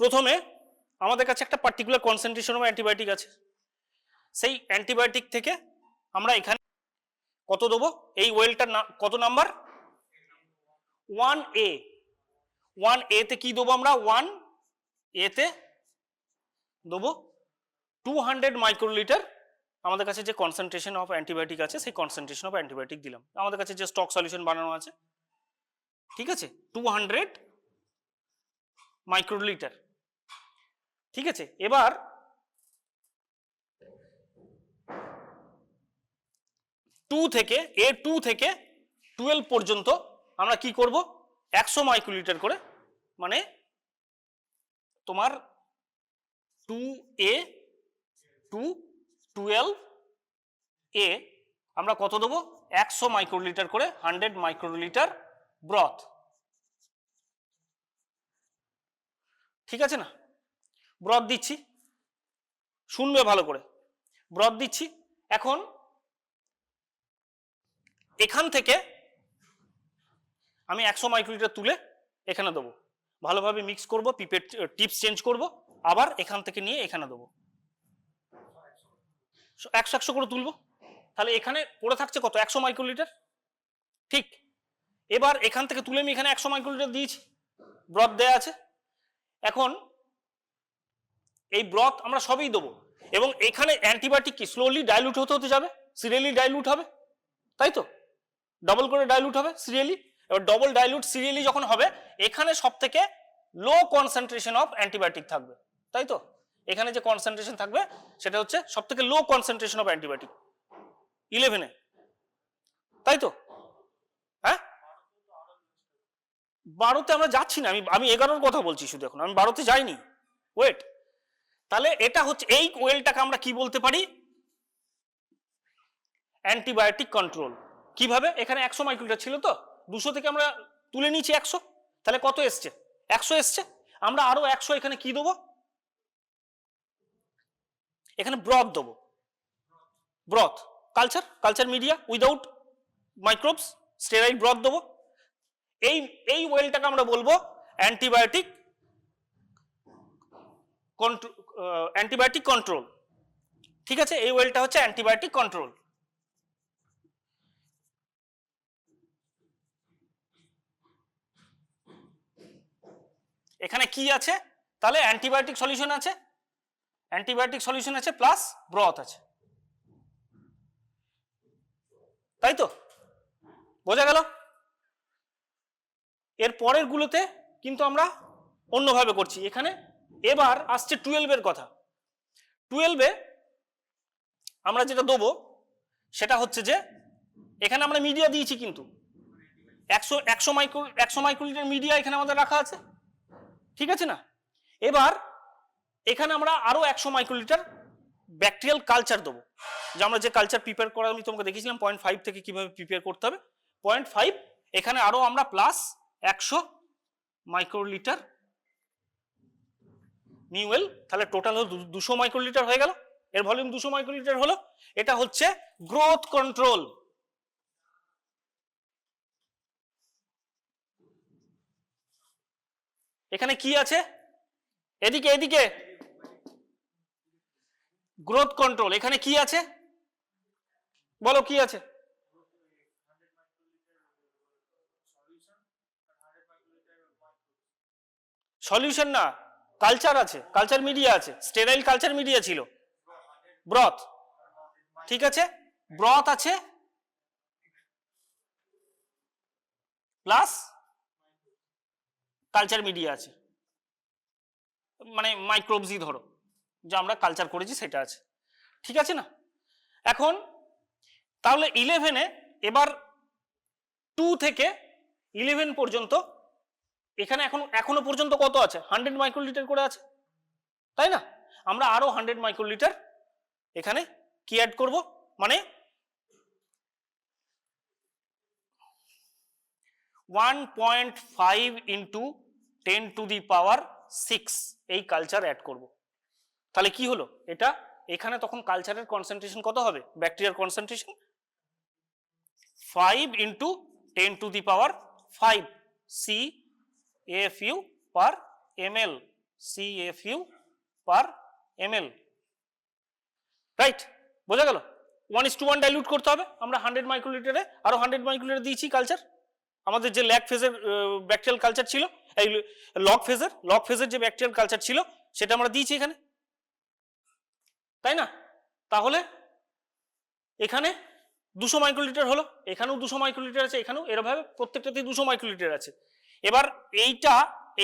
প্রথমে আমাদের কাছে একটা পার্টিকুলার কনসেন্ট্রেশন অফ অ্যান্টিবায়োটিক আছে, সেই অ্যান্টিবায়োটিক থেকে আমরা এখানে কত দেবো, এই ওয়েলটার কত নাম্বার, 1A, 1A তে কি দেবো আমরা, 1A তে দেবো 200 মাইক্রোলিটার, আমাদের কাছে যে কনসেন্ট্রেশন অফ অ্যান্টিবায়োটিক আছে সেই কনসেন্ট্রেশন অফ অ্যান্টিবায়োটিক দিলাম, আমাদের কাছে যে স্টক সলিউশন বানানো আছে, ঠিক আছে, 200 মাইক্রোলিটার, ঠিক আছে। এবার A2 থেকে 12 পর্যন্ত আমরা কি করব, 100 মাইক্রোলিটার করে, মানে তোমার 2A টু 12A আমরা কত দেবো, 100 মাইক্রোলিটার করে, 100 মাইক্রোলিটার ব্রথ, ঠিক আছে না, ব্রথ দিচ্ছি, শুনবে ভালো করে, ব্রথ দিচ্ছি। এখন এখান থেকে আমি 100 মাইক্রোলিটার তুলে এখানে দেবো, ভালোভাবে মিক্স করব, পিপেট টিপস চেঞ্জ করব, আবার এখান থেকে নিয়ে এখানে দেবো, 100 করে তুলবো, তাহলে এখানে পড়ে থাকছে কত, 100 মাইক্রোলিটার, ঠিক। এবার এখান থেকে তুলে আমি এখানে 100 মাইক্রোলিটার দিয়েছি, ব্রথ দেয়া আছে। এখন এই ব্রথ আমরা সবই দেবো, এবং এখানে অ্যান্টিবায়োটিক কি স্লোলি ডাইলুট হতে হতে যাবে, সিরিয়ালি ডাইলুট হবে, তাই তো, ডবল করে ডাইলুট হবে সিরিয়ালি। এবার ডবল ডাইলুট সিরিয়ালি যখন হবে, এখানে সব থেকে লো কনসেন্ট্রেশন অফ অ্যান্টিবায়োটিক থাকবে, তাই তো, এখানে যে কনসেন্ট্রেশন থাকবে সেটা হচ্ছে সব থেকে লো কনসেন্ট্রেশন অফ অ্যান্টিবায়োটিক 11-এ, তাই তো, হ্যাঁ 12তে আমরা যাচ্ছি না, আমি 11-র কথা বলছি শুধু, এখন আমি 12তে যাইনি, ওয়েট। তাহলে এটা হচ্ছে, এই ওয়েলটাকে আমরা কি বলতে পারি, অ্যান্টিবায়োটিক কন্ট্রোল, কিভাবে? এখানে 100 মাইক্রোলিটার ছিল, তো 200 থেকে আমরা তুলে নিয়েছি 100, তাহলে কত এসছে? 100 এসছে। আমরা আরো 100 এখানে কি দেবো? এখানে ব্রথ দেবো, broth, culture media without microbes, sterile broth দেবো। এই ওয়েলটাকে আমরা বলবো অ্যান্টিবায়োটিক কন্ট্রোল। ঠিক আছে, এই ওয়েলটা হচ্ছে অ্যান্টিবায়োটিক কন্ট্রোল। এখানে কি আছে? তাহলে অ্যান্টিবায়োটিক সলিউশন আছে প্লাস ব্রথ আছে, তাই তো? বোঝা গেল? এর পরের গুলোতে কিন্তু আমরা অন্যভাবে করছি। এখানে এবার আসছে 12 কথা। 12 আমরা যেটা দেবো সেটা হচ্ছে যে এখানে আমরা মিডিয়া দিয়েছি, কিন্তু 100 মাইক্রোলিটার মিডিয়া এখানে আমাদের রাখা আছে, ঠিক আছে না? এবার এখানে আমরা আরো 100 মাইক্রোলিটার ব্যাকটেরিয়াল কালচার দেবো, যে আমরা যে কালচার প্রিপেয়ার করা আমি তোমাকে দেখিয়েছিলাম 0.5 থেকে কিভাবে প্রিপেয়ার করতে হবে, 0.5 এখানে আরো আমরা প্লাস 100 মাইক্রোলিটার মিউএল, তাহলে টোটাল হলো 200 মাইক্রোলিটার হয়ে গেল। এর ভলিউম 200 মাইক্রোলিটার হলো। এটা হচ্ছে গ্রোথ কন্ট্রোল। এখানে কি আছে? এদিকে গ্রোথ কন্ট্রোল। এখানে কি আছে বলো, কি আছে? সলিউশন না, কালচার আছে, কালচার মিডিয়া আছে, স্টেরাইল কালচার মিডিয়া ছিল, ব্রথ, ঠিক আছে, ব্রথ আছে প্লাস কালচার মিডিয়া আছে, মানে মাইক্রোবসই ধরো যা আমরা কালচার করেছি সেটা আছে, ঠিক আছে না? এখন তাহলে 11-এ এবার 2 থেকে 11 পর্যন্ত এখানে এখনো পর্যন্ত কত আছে? 100 মাইক্রোলিটার করে আছে, তাই না? আমরা আরো 100 মাইক্রোলিটার এখানে কি অ্যাড করব, মানে 1.5 ইন্টু 10⁶ এই কালচার অ্যাড করব। তাহলে কি হলো এটা? এখানে তখন কালচারের কনসেন্ট্রেশন কত হবে? ব্যাকটেরিয়ার কনসেন্ট্রেশন 5 ইন্টু 10⁵ CFU পার ml, CFU পার ml, রাইট? বোঝা গেল? 1:1 ডাইলিউট করতে হবে। আমরা 100 মাইক্রোলিটারে আরো 100 মাইক্রোলিটার দিয়েছি কালচার। আমাদের যে ল্যাগ ফেজের ব্যাকটেরিয়াল কালচার ছিল, এই লগ ফেজের যে ব্যাকটেরিয়াল কালচার ছিল সেটা আমরা দিয়েছি এখানে, তাই না? তাহলে এখানে 200 মাইক্রোলিটার হলো, এখানেও 200 মাইক্রোলিটার আছে, এখানেও এরভাবে প্রত্যেকটাতেই 200 মাইক্রোলিটার আছে। এবার এইটা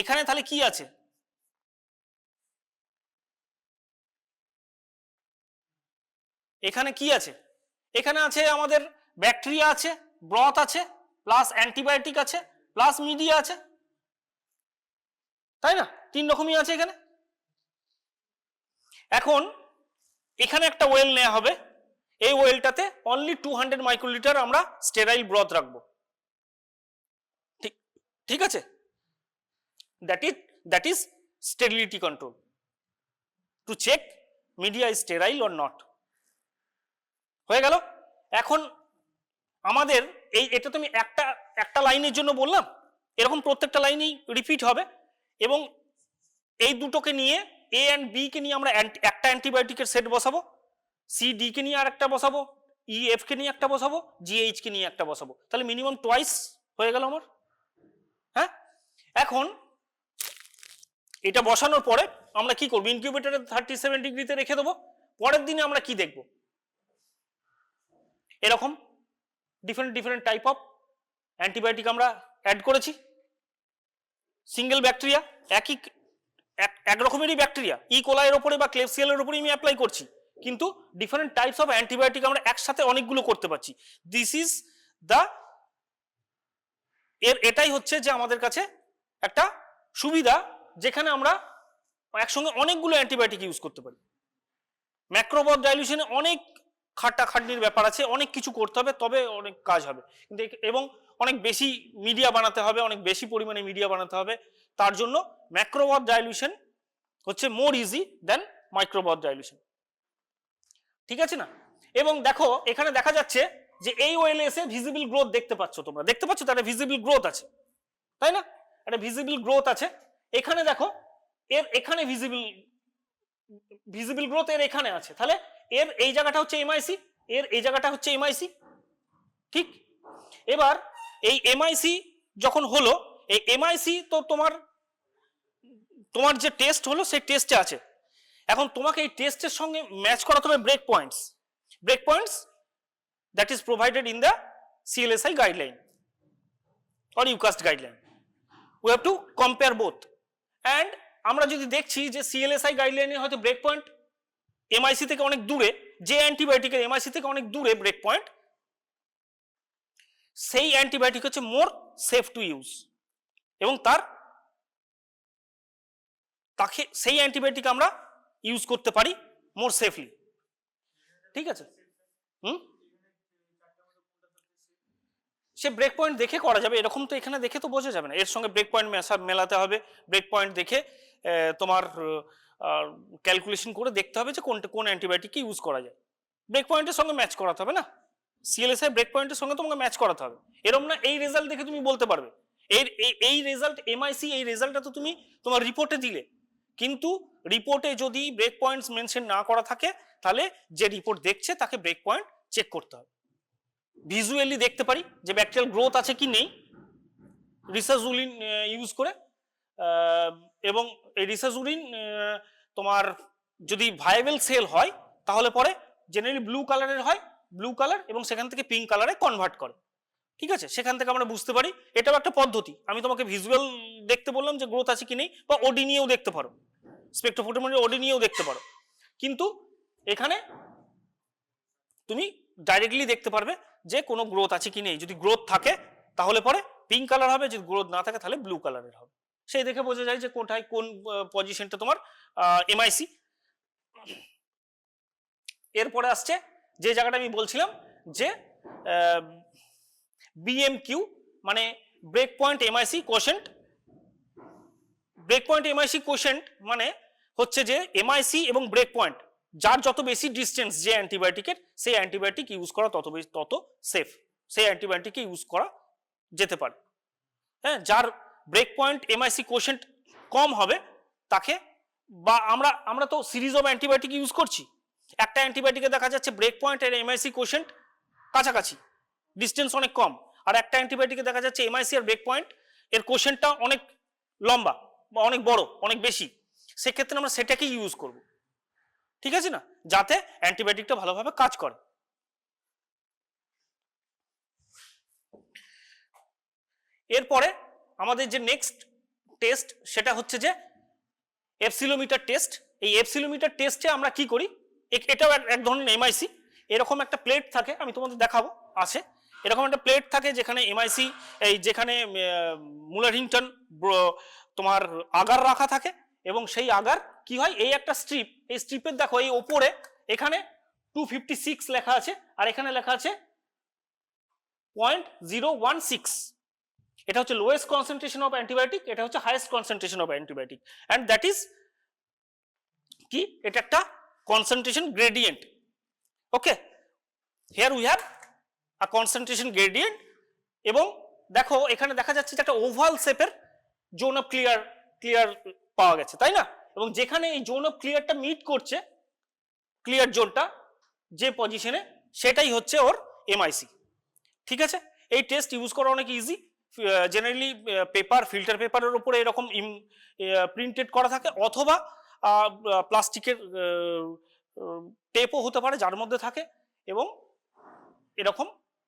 এখানে তাহলে কি আছে? এখানে কি আছে? এখানে আছে আমাদের ব্যাকটেরিয়া আছে, ব্রথ আছে, প্লাস অ্যান্টিবায়োটিক আছে, প্লাস মিডিয়া আছে, তাই না? 3 রকমই আছে এখানে। এখন এখানে একটা ওয়েল নেওয়া হবে, এই ওয়েলটাতে অনলি 200 মাইক্রোলিটার আমরা স্টেরাইল ব্রথ রাখবো, ঠিক আছে? That is sterility control, to check media is sterile or not. হয়ে গেল? এখন আমাদের এটা তো আমি একটা লাইনের জন্য বললাম, এরকম প্রত্যেকটা লাইনেই রিপিট হবে, এবং এই দুটোকে নিয়ে এ অ্যান্ড বি কে নিয়ে আমরা একটা অ্যান্টিবায়োটিকের সেট বসাবো, সি ডি কে নিয়ে আর একটা বসাবো, ই এফ কে নিয়ে একটা বসাবো, জি এইচ কে নিয়ে একটা বসাবো, তাহলে মিনিমাম টুয়াইস হয়ে গেল আমার। হ্যাঁ, এখন এটা বসানোর পরে আমরা কি করবো? ইনকিউবেটরে 37 ডিগ্রিতে রেখে দেবো। পরের দিনে আমরা কি দেখবো? এরকম ডিফারেন্ট টাইপ অফ অ্যান্টিবায়োটিক আমরা অ্যাড করেছি। সিঙ্গেল ব্যাকটেরিয়া, এক রকমেরই ব্যাকটেরিয়া, ই কোলাইয়ের ওপরে বা ক্লেবসিয়ালের ওপরে আমি অ্যাপ্লাই করছি, কিন্তু ডিফারেন্ট টাইপস অফ অ্যান্টিবায়োটিক আমরা একসাথে অনেকগুলো করতে পারছি। দিস ইজ দ্য এটাই হচ্ছে যে আমাদের কাছে একটা সুবিধা, যেখানে আমরা একসঙ্গে অনেকগুলো অ্যান্টিবায়োটিক ইউজ করতে পারি। ম্যাক্রোব্রথ ডাইলিউশনে অনেক খাটাখাটনির ব্যাপার আছে, অনেক কিছু করতে হবে, তবে অনেক কাজ হবে। কিন্তু এবং অনেক বেশি মিডিয়া বানাতে হবে, অনেক বেশি পরিমাণে মিডিয়া বানাতে হবে। তার জন্য ম্যাক্রো ব্রথ ডাইলিউশন হচ্ছে মোর ইজি দেন মাইক্রো ব্রথ ডাইলিউশন। ঠিক আছে না? এবং দেখো এখানে দেখা যাচ্ছে যে এই ওএলএস এ ভিজিবল গ্রোথ দেখতে পাচ্ছ, তোমরা দেখতে পাচ্ছ তার ভিজিবল গ্রোথ আছে, তাই না? একটা ভিজিবল গ্রোথ আছে। এখানে দেখো এর এখানে ভিজিবল গ্রোথ এর এখানে আছে, তাহলে এর এই জায়গাটা হচ্ছে এমআইসি, এর এই জায়গাটা হচ্ছে এমআইসি। ঠিক, এবার এই এমআইসি যখন হলো, এই এমআইসি তো তোমার যে টেস্ট হলো সেই টেস্টে আছে। এখন তোমাকে এই টেস্টের সঙ্গে ম্যাচ করাতে হবে break points that is provided in the CLSI guideline or UCAST guideline. We have to compare both. And আমরা যদি দেখছি যে CLSI গাইডলাইনে হয়তো ব্রেক পয়েন্ট এমআইসি থেকে অনেক দূরে, যে অ্যান্টিবায়োটিকের এমআইসি থেকে অনেক দূরে ব্রেক পয়েন্ট, সেই অ্যান্টিবায়োটিক হচ্ছে মোর সেফ টু ইউজ, এবং তাকে সেই অ্যান্টিবায়োটিক আমরা ইউজ করতে পারি মোর সেফলি। ঠিক আছে, সে ব্রেক পয়েন্ট দেখে করা যাবে, এরকম তো এখানে দেখে তো বোঝা যাবে না, এর সঙ্গে ব্রেক পয়েন্ট মেলাতে হবে, ব্রেক পয়েন্ট দেখে তোমার ক্যালকুলেশন করে দেখতে হবে যে কোন অ্যান্টিবায়োটিক ইউজ করা যায়, ব্রেক পয়েন্টের সঙ্গে ম্যাচ করাতে হবে না, সিএলএসআই ব্রেক পয়েন্টের সঙ্গে তোমাকে ম্যাচ করাতে হবে। এরকম না এই রেজাল্ট দেখে তুমি বলতে পারবে, এই রেজাল্ট এমআইসি, এই রেজাল্টটা তো তুমি তোমার রিপোর্টে দিলে, কিন্তু রিপোর্টে যদি ব্রেক পয়েন্টস মেনশন না করা থাকে, তাহলে যে রিপোর্ট দেখছে তাকে ব্রেক পয়েন্ট চেক করতে হবে। ভিজুয়ালি দেখতে পারি যে ব্যাকটেরিয়াল গ্রোথ আছে কি নেই রিসাজুলিন ইউজ করে, এবং এই রিসাজুলিন তোমার যদি ভায়াবল সেল হয় তাহলে পরে জেনারেলি ব্লু কালারের হয়, ব্লু কালার, এবং সেখান থেকে পিঙ্ক কালারে কনভার্ট করে। ঠিক আছে, সেখান থেকে আমরা বুঝতে পারি, এটাও একটা পদ্ধতি। আমি তোমাকে ভিজুয়াল দেখতে বললাম যে গ্রোথ আছে কি নেই, বা ওডি নিয়েও দেখতে পারো, স্পেকট্রোফোটোমেট্রি ওডি নিয়েও দেখতে পারো, কিন্তু এখানে তুমি ডাইরেক্টলি দেখতে পারবে যে কোনো গ্রোথ আছে কি নেই। যদি গ্রোথ থাকে তাহলে পরে পিঙ্ক কালার হবে, যদি গ্রোথ না থাকে তাহলে ব্লু কালারের হবে। সেই দেখে বোঝা যায় যে কোথায় কোন পজিশনটা তোমার এমআইসি। এরপরে আসছে যে জায়গাটা আমি বলছিলাম যে বিএমকিউ মানে break point MIC quotient. Break point MIC quotient মানে হচ্ছে যে এমআইসি এবং ব্রেক পয়েন্ট যার যত বেশি ডিস্টেন্স যে অ্যান্টিবায়োটিকের, সেই অ্যান্টিবায়োটিক ইউজ করা তত সেফ, সেই অ্যান্টিবায়োটিক ইউজ করা যেতে পারে। হ্যাঁ, যার ব্রেক পয়েন্ট এমআইসি কোশেন্ট কম হবে তাকে, বা আমরা তো সিরিজ অফ অ্যান্টিবায়োটিক ইউজ করছি, একটা অ্যান্টিবায়োটিকে দেখা যাচ্ছে ব্রেক পয়েন্ট এর এমআইসি কোশেন্ট কাছাকাছি, ডিস্টেন্স অনেক কম, আর একটা অ্যান্টিবায়োটিকে দেখা যাচ্ছে এমআইসি আর ব্রেক পয়েন্ট এর কোশেন্টটা অনেক লম্বা বা অনেক বড়, অনেক বেশি, সেক্ষেত্রে আমরা সেটাকেই ইউজ করব। ঠিক আছে না, যাতে অ্যান্টিবায়োটিকটা ভালোভাবে কাজ করে। এরপরে আমাদের যে নেক্সট টেস্ট সেটা হচ্ছে যে এপসিলোমিটার টেস্ট। এই এপসিলোমিটার টেস্টে আমরা কি করি, এটাও এক ধরনের এমআইসি। এরকম একটা প্লেট থাকে, আমি তোমাদের দেখাবো, আছে এরকম একটা প্লেট থাকে যেখানে এমআইসি, এই যেখানে মুলার-হিংটন তোমার আগার রাখা থাকে, এবং সেই আগার কি হয়, এই একটা স্ট্রিপ, এই স্ট্রিপের দেখো এই ওপরে এখানে 256 লেখা আছে, আর এখানে লেখা আছে 0.016। এটা হচ্ছে লোয়েস্ট কনসেন্ট্রেশন অফ অ্যান্টিবায়োটিক, এটা হচ্ছে highest concentration of antibiotic, and that is কি, এটা একটা concentration gradient. Okay, here we have a concentration gradient, এবং দেখো এখানে দেখা যাচ্ছে যে একটা ওভাল শেপের জোন অফ ক্লিয়ার পাওয়া গেছে, তাই না? এবং যেখানে এই জোন অফ ক্লিয়ারটা মিট করছে, ক্লিয়ার জোনটা যে পজিশনে, সেটাই হচ্ছে ওর এমআইসি। ঠিক আছে, এই টেস্ট ইউজ করা অনেক ইজি। জেনারেলি পেপার, ফিল্টার পেপারের উপরে এরকম প্রিন্টেড করা থাকে, অথবা প্লাস্টিকের টেপও হতে পারে যার মধ্যে থাকে, এবং এরকম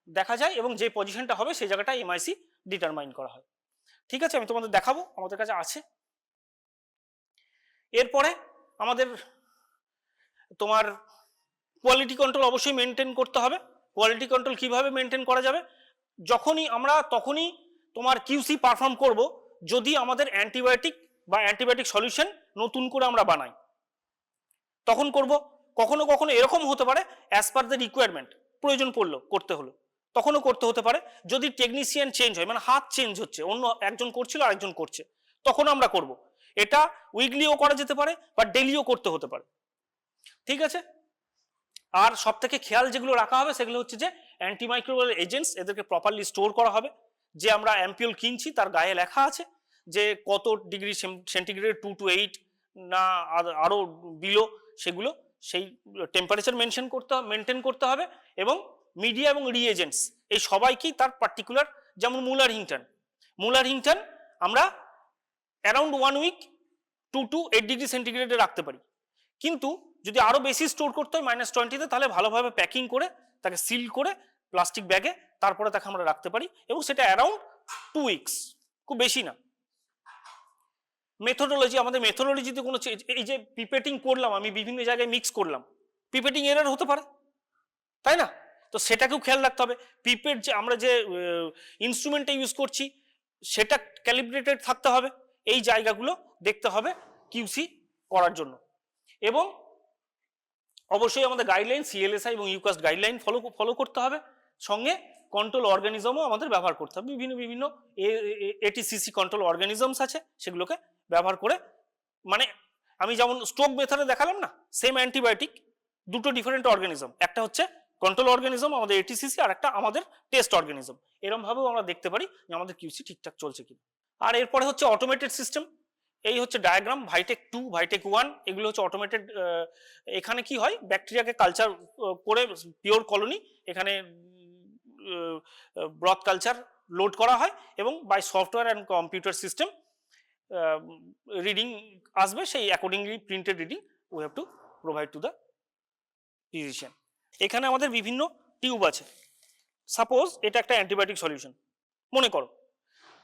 দেখা যায়, এবং যে পজিশনটা হবে সেই জায়গাটা এমআইসি ডিটারমাইন করা হয়। ঠিক আছে, আমি তোমাদের দেখাবো, আমাদের কাছে আছে। এরপরে আমাদের তোমার কোয়ালিটি কন্ট্রোল অবশ্যই মেনটেন করতে হবে। কোয়ালিটি কন্ট্রোল কিভাবে মেনটেন করা যাবে, তখনই তোমার কিউসি পারফর্ম করব যদি আমাদের অ্যান্টিবায়োটিক বা অ্যান্টিবায়োটিক সলিউশন নতুন করে আমরা বানাই, তখন করব। কখনো কখনো এরকম হতে পারে অ্যাজ পার দ্য রিকোয়ারমেন্ট, প্রয়োজন পড়লো করতে হলো, তখনও করতে হতে পারে। যদি টেকনিশিয়ান চেঞ্জ হয়, মানে হাত চেঞ্জ হচ্ছে, অন্য একজন করছিল আরেকজন করছে, তখন আমরা করব। এটা উইকলিও করা যেতে পারে বা ডেলিও করতে হতে পারে, ঠিক আছে। আর সব থেকে খেয়াল যেগুলো রাখা হবে সেগুলো হচ্ছে যে অ্যান্টিমাইক্রোবিয়াল এজেন্টস, এদেরকে প্রপারলি স্টোর করা হবে। যে আমরা অ্যাম্পিউল কিনছি তার গায়ে লেখা আছে যে কত ডিগ্রি সেন্টিগ্রেড, 2 to 8 না আরো বিলো, সেগুলো সেই টেম্পারেচার মেনটেন করতে হবে। এবং মিডিয়া এবং রিএজেন্টস এই সবাইকেই তার পার্টিকুলার, যেমন মুলার হিংটন আমরা অ্যারাউন্ড 1 উইক 2 to 8 ডিগ্রি সেন্টিগ্রেডে রাখতে পারি। কিন্তু যদি আরো বেশি স্টোর করতে হয় -20-তে, তাহলে ভালোভাবে প্যাকিং করে তাকে সিল করে প্লাস্টিক ব্যাগে তারপরে তাকে আমরা রাখতে পারি, এবং সেটা অ্যারাউন্ড 2 উইকস, খুব বেশি না। মেথোডোলজি, আমাদের মেথোডোলজিতে কোনো এই যে পিপেটিং করলাম আমি, বিভিন্ন জায়গায় মিক্স করলাম, পিপেটিং এরর হতে পারে, তাই না? তো সেটাকেও খেয়াল রাখতে হবে। পিপেট যে আমরা যে ইনস্ট্রুমেন্টটা ইউজ করছি সেটা ক্যালিব্রেটেড থাকতে হবে, এই জায়গাগুলো দেখতে হবে কিউসি করার জন্য। এবং অবশ্যই আমাদের গাইডলাইন সিএলএসআই এবং ইউকাস্ট গাইডলাইন ফলো করতে হবে। সঙ্গে কন্ট্রোল অর্গানিজমও আমাদের ব্যবহার করতে হবে, বিভিন্ন এটিসিসি কন্ট্রোল অর্গানিজমস আছে, সেগুলোকে ব্যবহার করে, মানে আমি যেমন স্ট্রোক মেথডে দেখালাম না, সেম অ্যান্টিবায়োটিক, দুটো ডিফারেন্ট অর্গানিজম, একটা হচ্ছে কন্ট্রোল অর্গানিজম আমাদের এটিসিসি, আর একটা আমাদের টেস্ট অর্গানিজম। এরকম ভাবেও আমরা দেখতে পারি যে আমাদের কিউসি ঠিকঠাক চলছে কিনা। আর এরপরে হচ্ছে অটোমেটেড সিস্টেম। এই হচ্ছে ডায়াগ্রাম, ভাইটেক 2, ভাইটেক 1, এগুলো হচ্ছে অটোমেটেড। এখানে কি হয়, ব্যাকটেরিয়াকে কালচার করে পিওর কলোনি, এখানে ব্রথ কালচার লোড করা হয়, এবং by software and computer system reading আসবে, সেই accordingly printed reading we have to provide to the physician. এখানে আমাদের বিভিন্ন টিউব আছে। সাপোজ এটা একটা অ্যান্টিবায়োটিক সলিউশন মনে করো,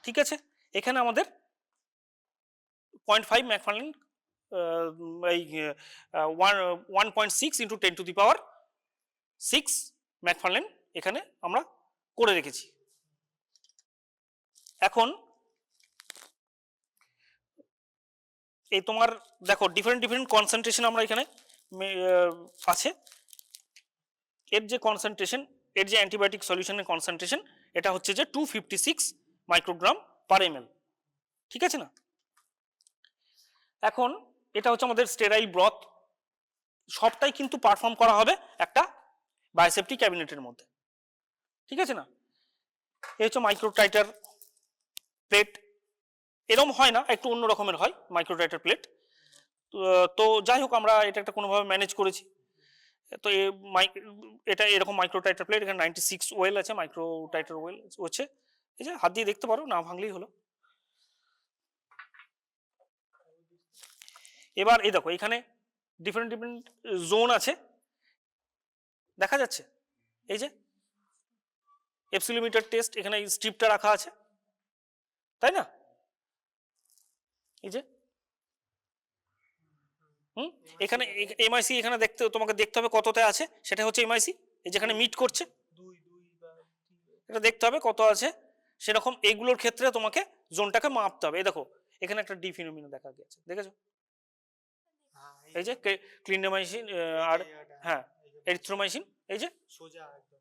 ঠিক আছে। এখানে আমাদের 0.5 ম্যাকফার্লেন, 1.6 × 10⁶ ম্যাকফার্লেন এখানে আমরা করে রেখেছি। এখন এই তোমার দেখো ডিফারেন্ট কনসেন্ট্রেশন আমরা এখানে আছে। এর যে কনসেন্ট্রেশন, এর যে অ্যান্টিবায়োটিক সলিউশনের কনসেন্ট্রেশন, এটা হচ্ছে যে 256 মাইক্রোগ্রাম পার ml, ঠিক আছে না। এখন এটা হচ্ছে আমাদের স্টেরাইল ব্রথ, সবটাই কিন্তু পারফর্ম করা হবে একটা বায়োসেফটি ক্যাবিনেটের মধ্যে, ঠিক আছে না। এই হচ্ছে মাইক্রোটাইটার প্লেট, এরকম হয় না, একটু অন্য রকমের হয় মাইক্রোটাইটার প্লেট। তো যাই হোক, আমরা এটা একটা কোনোভাবে ম্যানেজ করেছি। তো এটা এরকম মাইক্রোটাইটার প্লেট, এখানে 96 ওয়েল আছে, মাইক্রোটাইটার ওয়েল হচ্ছে, এই যে হাত দিয়ে দেখতে পারো, না ভাঙলেই হলো। এবার এই দেখো এখানে ডিফারেন্ট জোন আছে, দেখা যাচ্ছে, এই যে এপসিলোমিটার টেস্ট, এখানে স্ট্রিপটা রাখা আছে, তাই না, এই যে এখানে এমআইসি, এখানে তোমাকে দেখতে হবে কততে আছে, সেটা হচ্ছে এমআইসি, এই যেখানে মিট করছে, এটা দেখতে হবে কত আছে, সেরকম এইগুলোর ক্ষেত্রে তোমাকে জোনটাকে মাপতে হবে। এই দেখো এখানে একটা ডি ফিনোমিনা দেখা গেছে, দেখেছো, এই যে ক্লিন্ডামাইসিন আর হ্যাঁ এরিথ্রোমাইসিন, এই যে সোজা একদম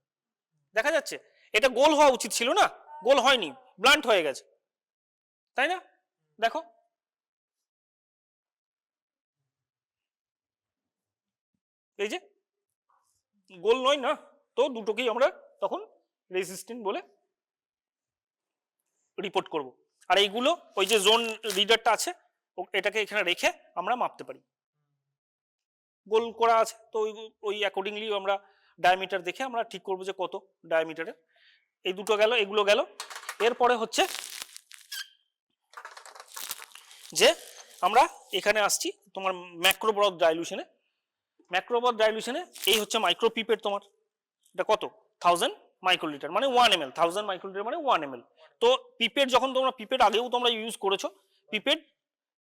দেখা যাচ্ছে। এটা গোল হওয়া উচিত ছিল না, গোল হয়নি, ব্লান্ট হয়ে গেছে, তাই না। দেখো এই যে গোল নয় না, তো দুটোকেই আমরা তখন রেজিস্ট্যান্ট বলে রিপোর্ট করব। আর এইগুলো ওই যে জোন রিডারটা আছে, এটাকে এখানে রেখে আমরা মাপতে পারি, গোল করা আছে, তো ওই অ্যাকর্ডিংলি আমরা ডায়ামিটার দেখে আমরা ঠিক করবো যে কত ডায়ামিটারের। এই দুটো গেল, এগুলো গেল। এরপরে হচ্ছে যে আমরা এখানে আসছি তোমার ম্যাক্রোব্রথ ডাইলুশনে। এই হচ্ছে মাইক্রো পিপেট, তোমার এটা কত 1000 মাইক্রোলিটার মানে 1 ml, 1000 মাইক্রোলিটার মানে 1 ml। তো পিপেট যখন তোমরা, পিপেট আগেও তোমরা ইউজ করেছো, পিপেট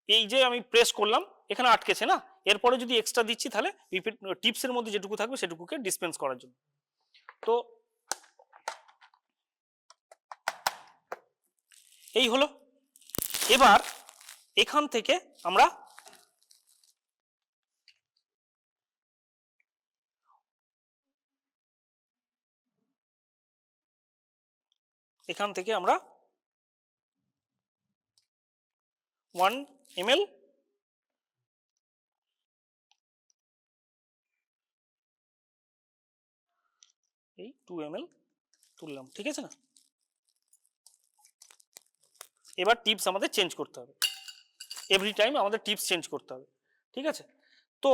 এই যে আমি প্রেস করলাম এখানে আটকেছে না, এরপরে যদি এক্সট্রা দিচ্ছি তাহলে পিপেট টিপসের মধ্যে যেটুকু থাকবে সেটুকুকে ডিসপেন্স করার জন্য। তো এই হলো। এবার এখান থেকে আমরা এখান থেকে আমরা 1 ml এই 2 ml তুললাম, ঠিক আছে না? এবার টিপস আমাদের চেঞ্জ করতে হবে, এভরি টাইম আমাদের টিপস চেঞ্জ করতে হবে, ঠিক আছে? তো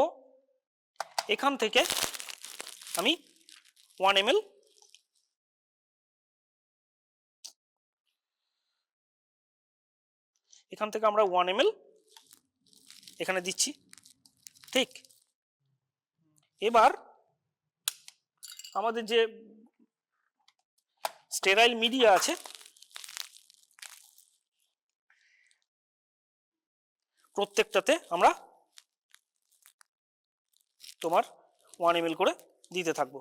এখান থেকে আমি 1 ml এখান থেকে আমরা 1 ml এখানে দিচ্ছি, ঠিক? এবার আমাদের যে স্টেরাইল মিডিয়া আছে প্রত্যেকটাতে আমরা তোমার 1 ml করে দিতে থাকবো।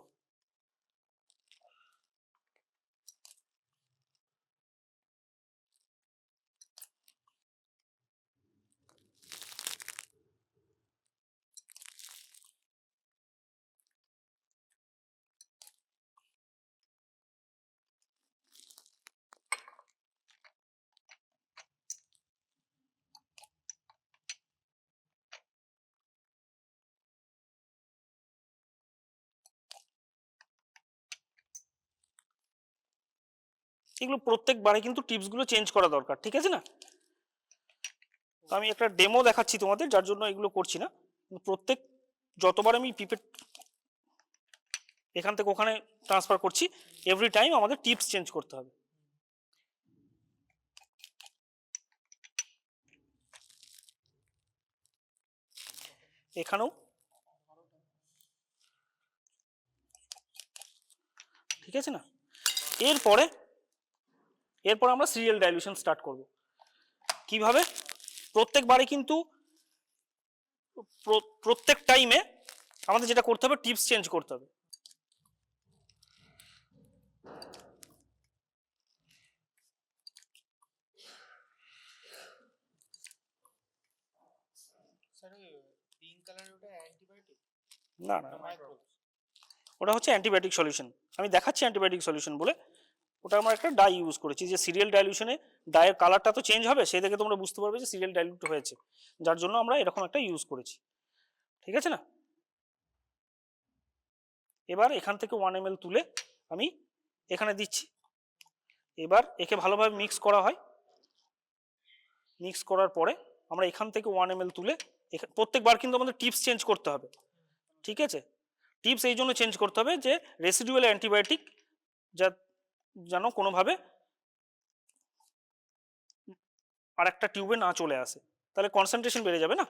এগুলো প্রত্যেকবারে কিন্তু টিপসগুলো চেঞ্জ করা দরকার, ঠিক আছে না? তো আমি একটা ডেমো দেখাচ্ছি তোমাদের, যার জন্য এগুলো করছি না। প্রত্যেক যতবার আমি পিপেট এখান থেকে ওখানে ট্রান্সফার করছি, এভরি টাইম আমাদের টিপস চেঞ্জ করতে হবে। এখানেও, ঠিক আছে না? এরপরে আমরা সিরিয়াল ডাইলিউশন স্টার্ট করব। কিভাবে? প্রত্যেকবারে কিন্তু প্রত্যেক টাইমে আমাদের যেটা করতে হবে, টিপস চেঞ্জ করতে হবে। না না, ওটা হচ্ছে অ্যান্টিবায়োটিক সলিউশন। আমি দেখাচ্ছি অ্যান্টিবায়োটিক সলিউশন বলে, ওটা আমরা একটা ডাই ইউজ করেছি, যে সিরিয়াল ডাইলিউশনে ডাইয়ের কালারটা তো চেঞ্জ হবে, সেই দেখে তোমরা বুঝতে পারবে যে সিরিয়াল ডাইলিউট হয়েছে, যার জন্য আমরা এরকম একটা ইউজ করেছি, ঠিক আছে না? এবার এখান থেকে 1 ml তুলে আমি এখানে দিচ্ছি। এবার একে ভালোভাবে মিক্স করা হয়, মিক্স করার পরে আমরা এখান থেকে 1 ml তুলে প্রত্যেকবার কিন্তু আমাদের টিপস চেঞ্জ করতে হবে, ঠিক আছে? টিপস এই জন্য চেঞ্জ করতে হবে যে রেসিডুয়াল অ্যান্টিবায়োটিক যেন কোনোভাবে আর একটা টিউবে না চলে আসে, তাহলে কনসেন্ট্রেশন বেড়ে যাবে না।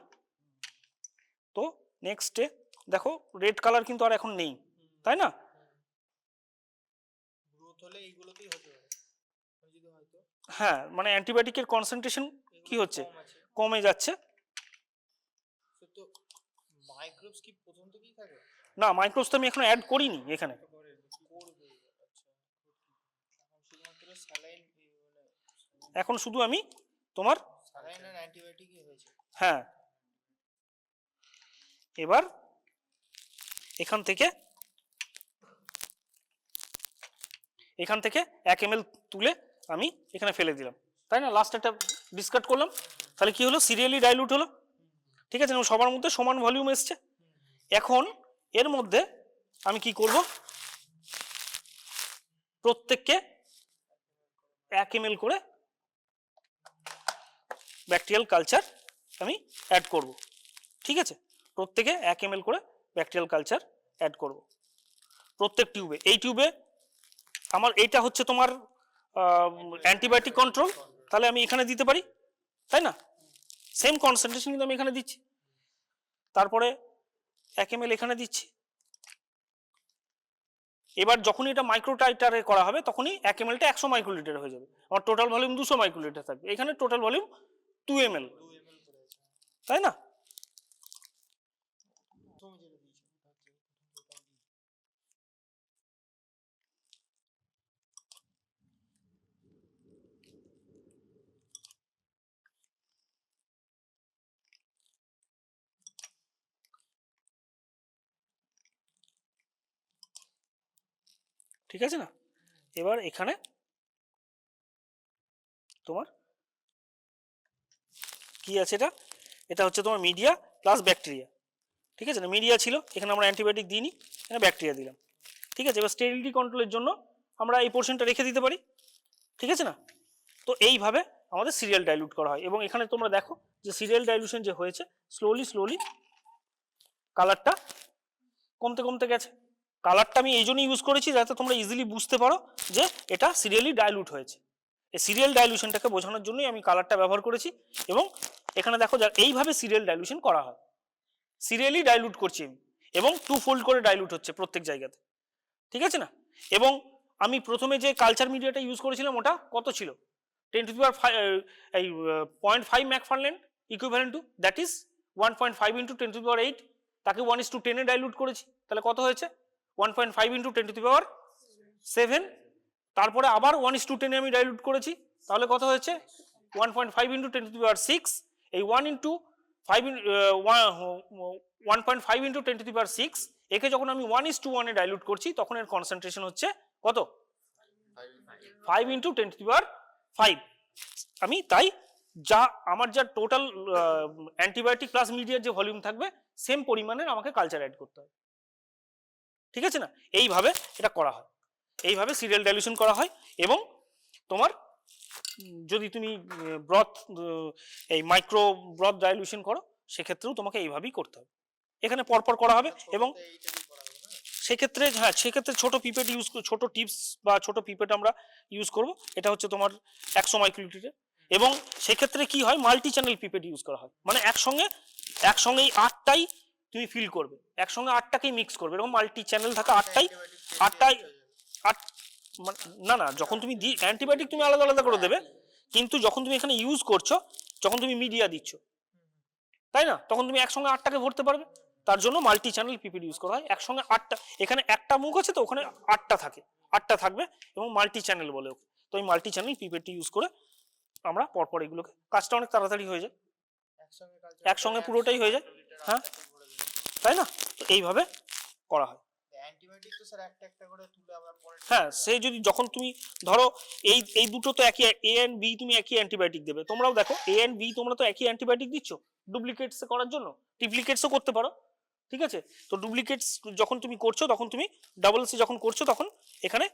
তো নেক্সটে দেখো রেড কালার কিন্তু আর এখন নেই, তাই না? হ্যাঁ, মানে অ্যান্টিবায়োটিকের কনসেন্ট্রেশন কি হচ্ছে, কমে যাচ্ছে। না, মাইক্রোবস তো আমি এখন অ্যাড করিনি এখানে। এখন শুধু আমি তোমার, হ্যাঁ, এবার এখান থেকে 1 ml তুলে আমি এখানে ফেলে দিলাম, তাই না? লাস্ট একটা ডিসকার্ড করলাম, তাহলে কি হলো, সিরিয়ালি ডাইলুট হলো, ঠিক আছে? সবার মধ্যে সমান ভলিউম এসছে। এখন এর মধ্যে আমি কি করব, প্রত্যেককে 1 ml করে ব্যাকটেরিয়াল কালচার আমি অ্যাড করব, ঠিক আছে? প্রত্যেকে 1 ml করে ব্যাকটেরিয়াল কালচার অ্যাড করব প্রত্যেক টিউবে। এই টিউবে আমার এইটা হচ্ছে তোমার অ্যান্টিবায়োটিক কন্ট্রোল, তাহলে আমি এখানে দিতে পারি, তাই না? সেম কনসেন্ট্রেশন কিন্তু আমি এখানে দিচ্ছি, তারপরে 1 ml এখানে দিচ্ছি। এবার যখনই এটা মাইক্রোটাইটারে করা হবে, তখনই 1 mlটা 100 মাইক্রোলিটার হয়ে যাবে, আমার টোটাল ভলিউম 200 মাইক্রোলিটার থাকবে, এখানে টোটাল ভলিউম 2 ml, তাই না? ঠিক আছে না? এবার এখানে তোমার কি আছে, এটা হচ্ছে তোমার মিডিয়া প্লাস ব্যাকটেরিয়া, ঠিক আছে না? মিডিয়া ছিল, এখানে আমরা অ্যান্টিবায়োটিক দিইনি, এখানে ব্যাকটেরিয়া দিলাম, ঠিক আছে। এবার স্টেরিলিটি কন্ট্রোলের জন্য আমরা এই পোর্শনটা রেখে দিতে পারি, ঠিক আছে না? তো এইভাবে আমাদের সিরিয়াল ডাইলুট করা হয়। এবং এখানে তোমরা দেখো যে সিরিয়াল ডাইলুশন যে হয়েছে, স্লোলি কালারটা কমতে কমতে গেছে। কালারটা আমি এই জন্য ইউজ করেছি যাতে তোমরা ইজিলি বুঝতে পারো যে এটা সিরিয়ালি ডাইলুট হয়েছে। এই সিরিয়াল ডাইলুশনটাকে বোঝানোর জন্যই আমি কালারটা ব্যবহার করেছি। এবং এখানে দেখো এইভাবে সিরিয়াল ডাইলুশন করা হয়, সিরিয়ালি ডাইলুট করছি আমি, এবং 2 ফোল্ড করে ডাইলুট হচ্ছে প্রত্যেক জায়গাতে, ঠিক আছে না? এবং আমি প্রথমে যে কালচার মিডিয়াটা ইউজ করেছিলাম ওটা কত ছিল, 0.5 McFarland equivalent to that is 1.5 into 10⁸, তাকে 1:10 ডাইলুট করেছি, তাহলে কত হয়েছে 1.5 ইন্টু 10⁷। তারপরে আবার 1:10 আমি ডাইলুট করেছি, তাহলে কত হয়েছে 1.5 ইন্টু 10⁶। এই 1.5 ইন্টু 10⁶, একে যখন আমি 1:1 ডাইলুট করছি তখন এর কনসেন্ট্রেশন হচ্ছে কত 5 ইন্টু 10⁵। আমি তাই যা আমার যা টোটাল অ্যান্টিবায়োটিক প্লাস মিডিয়ার যে ভলিউম থাকবে সেম পরিমাণের আমাকে কালচার অ্যাড করতে হবে, ঠিক আছে না? এইভাবে এটা করা হয়, এইভাবে সিরিয়াল ডাইলুশন করা হয়। এবং তোমার যদি তুমি ব্রথ এই মাইক্রো ব্রথ ডাইলুশন করো সেক্ষেত্রেও তোমাকে এইভাবেই করতে হবে, এখানে পরপর করা হবে। এবং সেক্ষেত্রে হ্যাঁ, সেক্ষেত্রে ছোট পিপেট ইউজ, ছোট টিপস বা ছোট পিপেট আমরা ইউজ করব। এটা হচ্ছে তোমার 100 মাইক্রোলিটারের। এবং সেক্ষেত্রে কি হয়, মাল্টি চ্যানেল পিপেট ইউজ করা হয়, মানে একসঙ্গে এই 8টাই তুমি ফিল করবে, একসঙ্গে 8টাকেই মিক্স করবে, এরকম মাল্টি চ্যানেল থাকা 8টাই না না, যখন তুমি অ্যান্টিবায়োটিক তুমি আলাদা আলাদা করে দেবে, কিন্তু যখন তুমি এখানে ইউজ করছো, যখন তুমি মিডিয়া দিচ্ছ, তাই না, তখন তুমি একসঙ্গে 8টাকে ভরতে পারবে। তার জন্য মাল্টি চ্যানেল পিপিড ইউজ করা হয়, একসঙ্গে 8টা, এখানে একটা মুখ আছে তো ওখানে 8টা থাকে, 8টা থাকবে এবং মাল্টি চ্যানেল বলে ওকে। তো এই মাল্টি চ্যানেল পিপিডটি ইউজ করে আমরা পরপর এগুলোকে, কাজটা অনেক তাড়াতাড়ি হয়ে যায়, একসঙ্গে পুরোটাই হয়ে যায়, হ্যাঁ তাই না? তো এইভাবে করা হয়। হ্যাঁ, সেই যদি যখন তুমি ধরো এই দুটো তো একই, এ এন্ড বি তুমি একই অ্যান্টিবায়োটিক দেবে, তোমরাও দেখো এ এন্ড বি তোমরা তো একই অ্যান্টিবায়োটিক দিচ্ছ ডুপ্লিকেটস করার জন্য, ট্রিপ্লিকেটসও করতে পারো, ঠিক আছে? তো ডুপ্লিকেটস যখন তুমি করছো তখন তুমি ডাবল সি যখন করছো তখন এখানে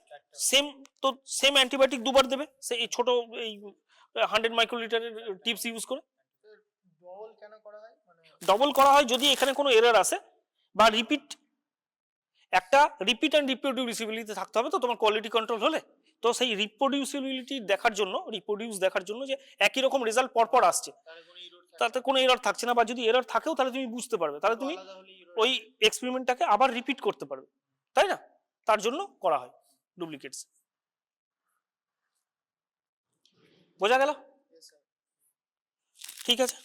সেম অ্যান্টিবায়োটিক দুবার দেবে, সেই ছোট এই 100 মাইক্রোলিটারের টিপস ইউজ করে। ডবল করা হয় যদি এখানে কোনো এরর আসে বা একটা রিপিট অ্যান্ড রিপ্রোডিউসিবিলিটি থাকতে হবে তো তোমার কোয়ালিটি কন্ট্রোল হলে। তো সেই রিপ্রোডিউসিবিলিটি দেখার জন্য যে একই রকম রেজাল্ট পরপর আসছে, তাতে কোনো এরর থাকছে না, বা যদি এরর থাকেও তাহলে তুমি বুঝতে পারবে, তাহলে তুমি ওই এক্সপেরিমেন্টটাকে আবার রিপিট করতে পারবে, তাই না? তার জন্য করা হয় ডুপ্লিকেটস। বোঝা গেল? ঠিক আছে।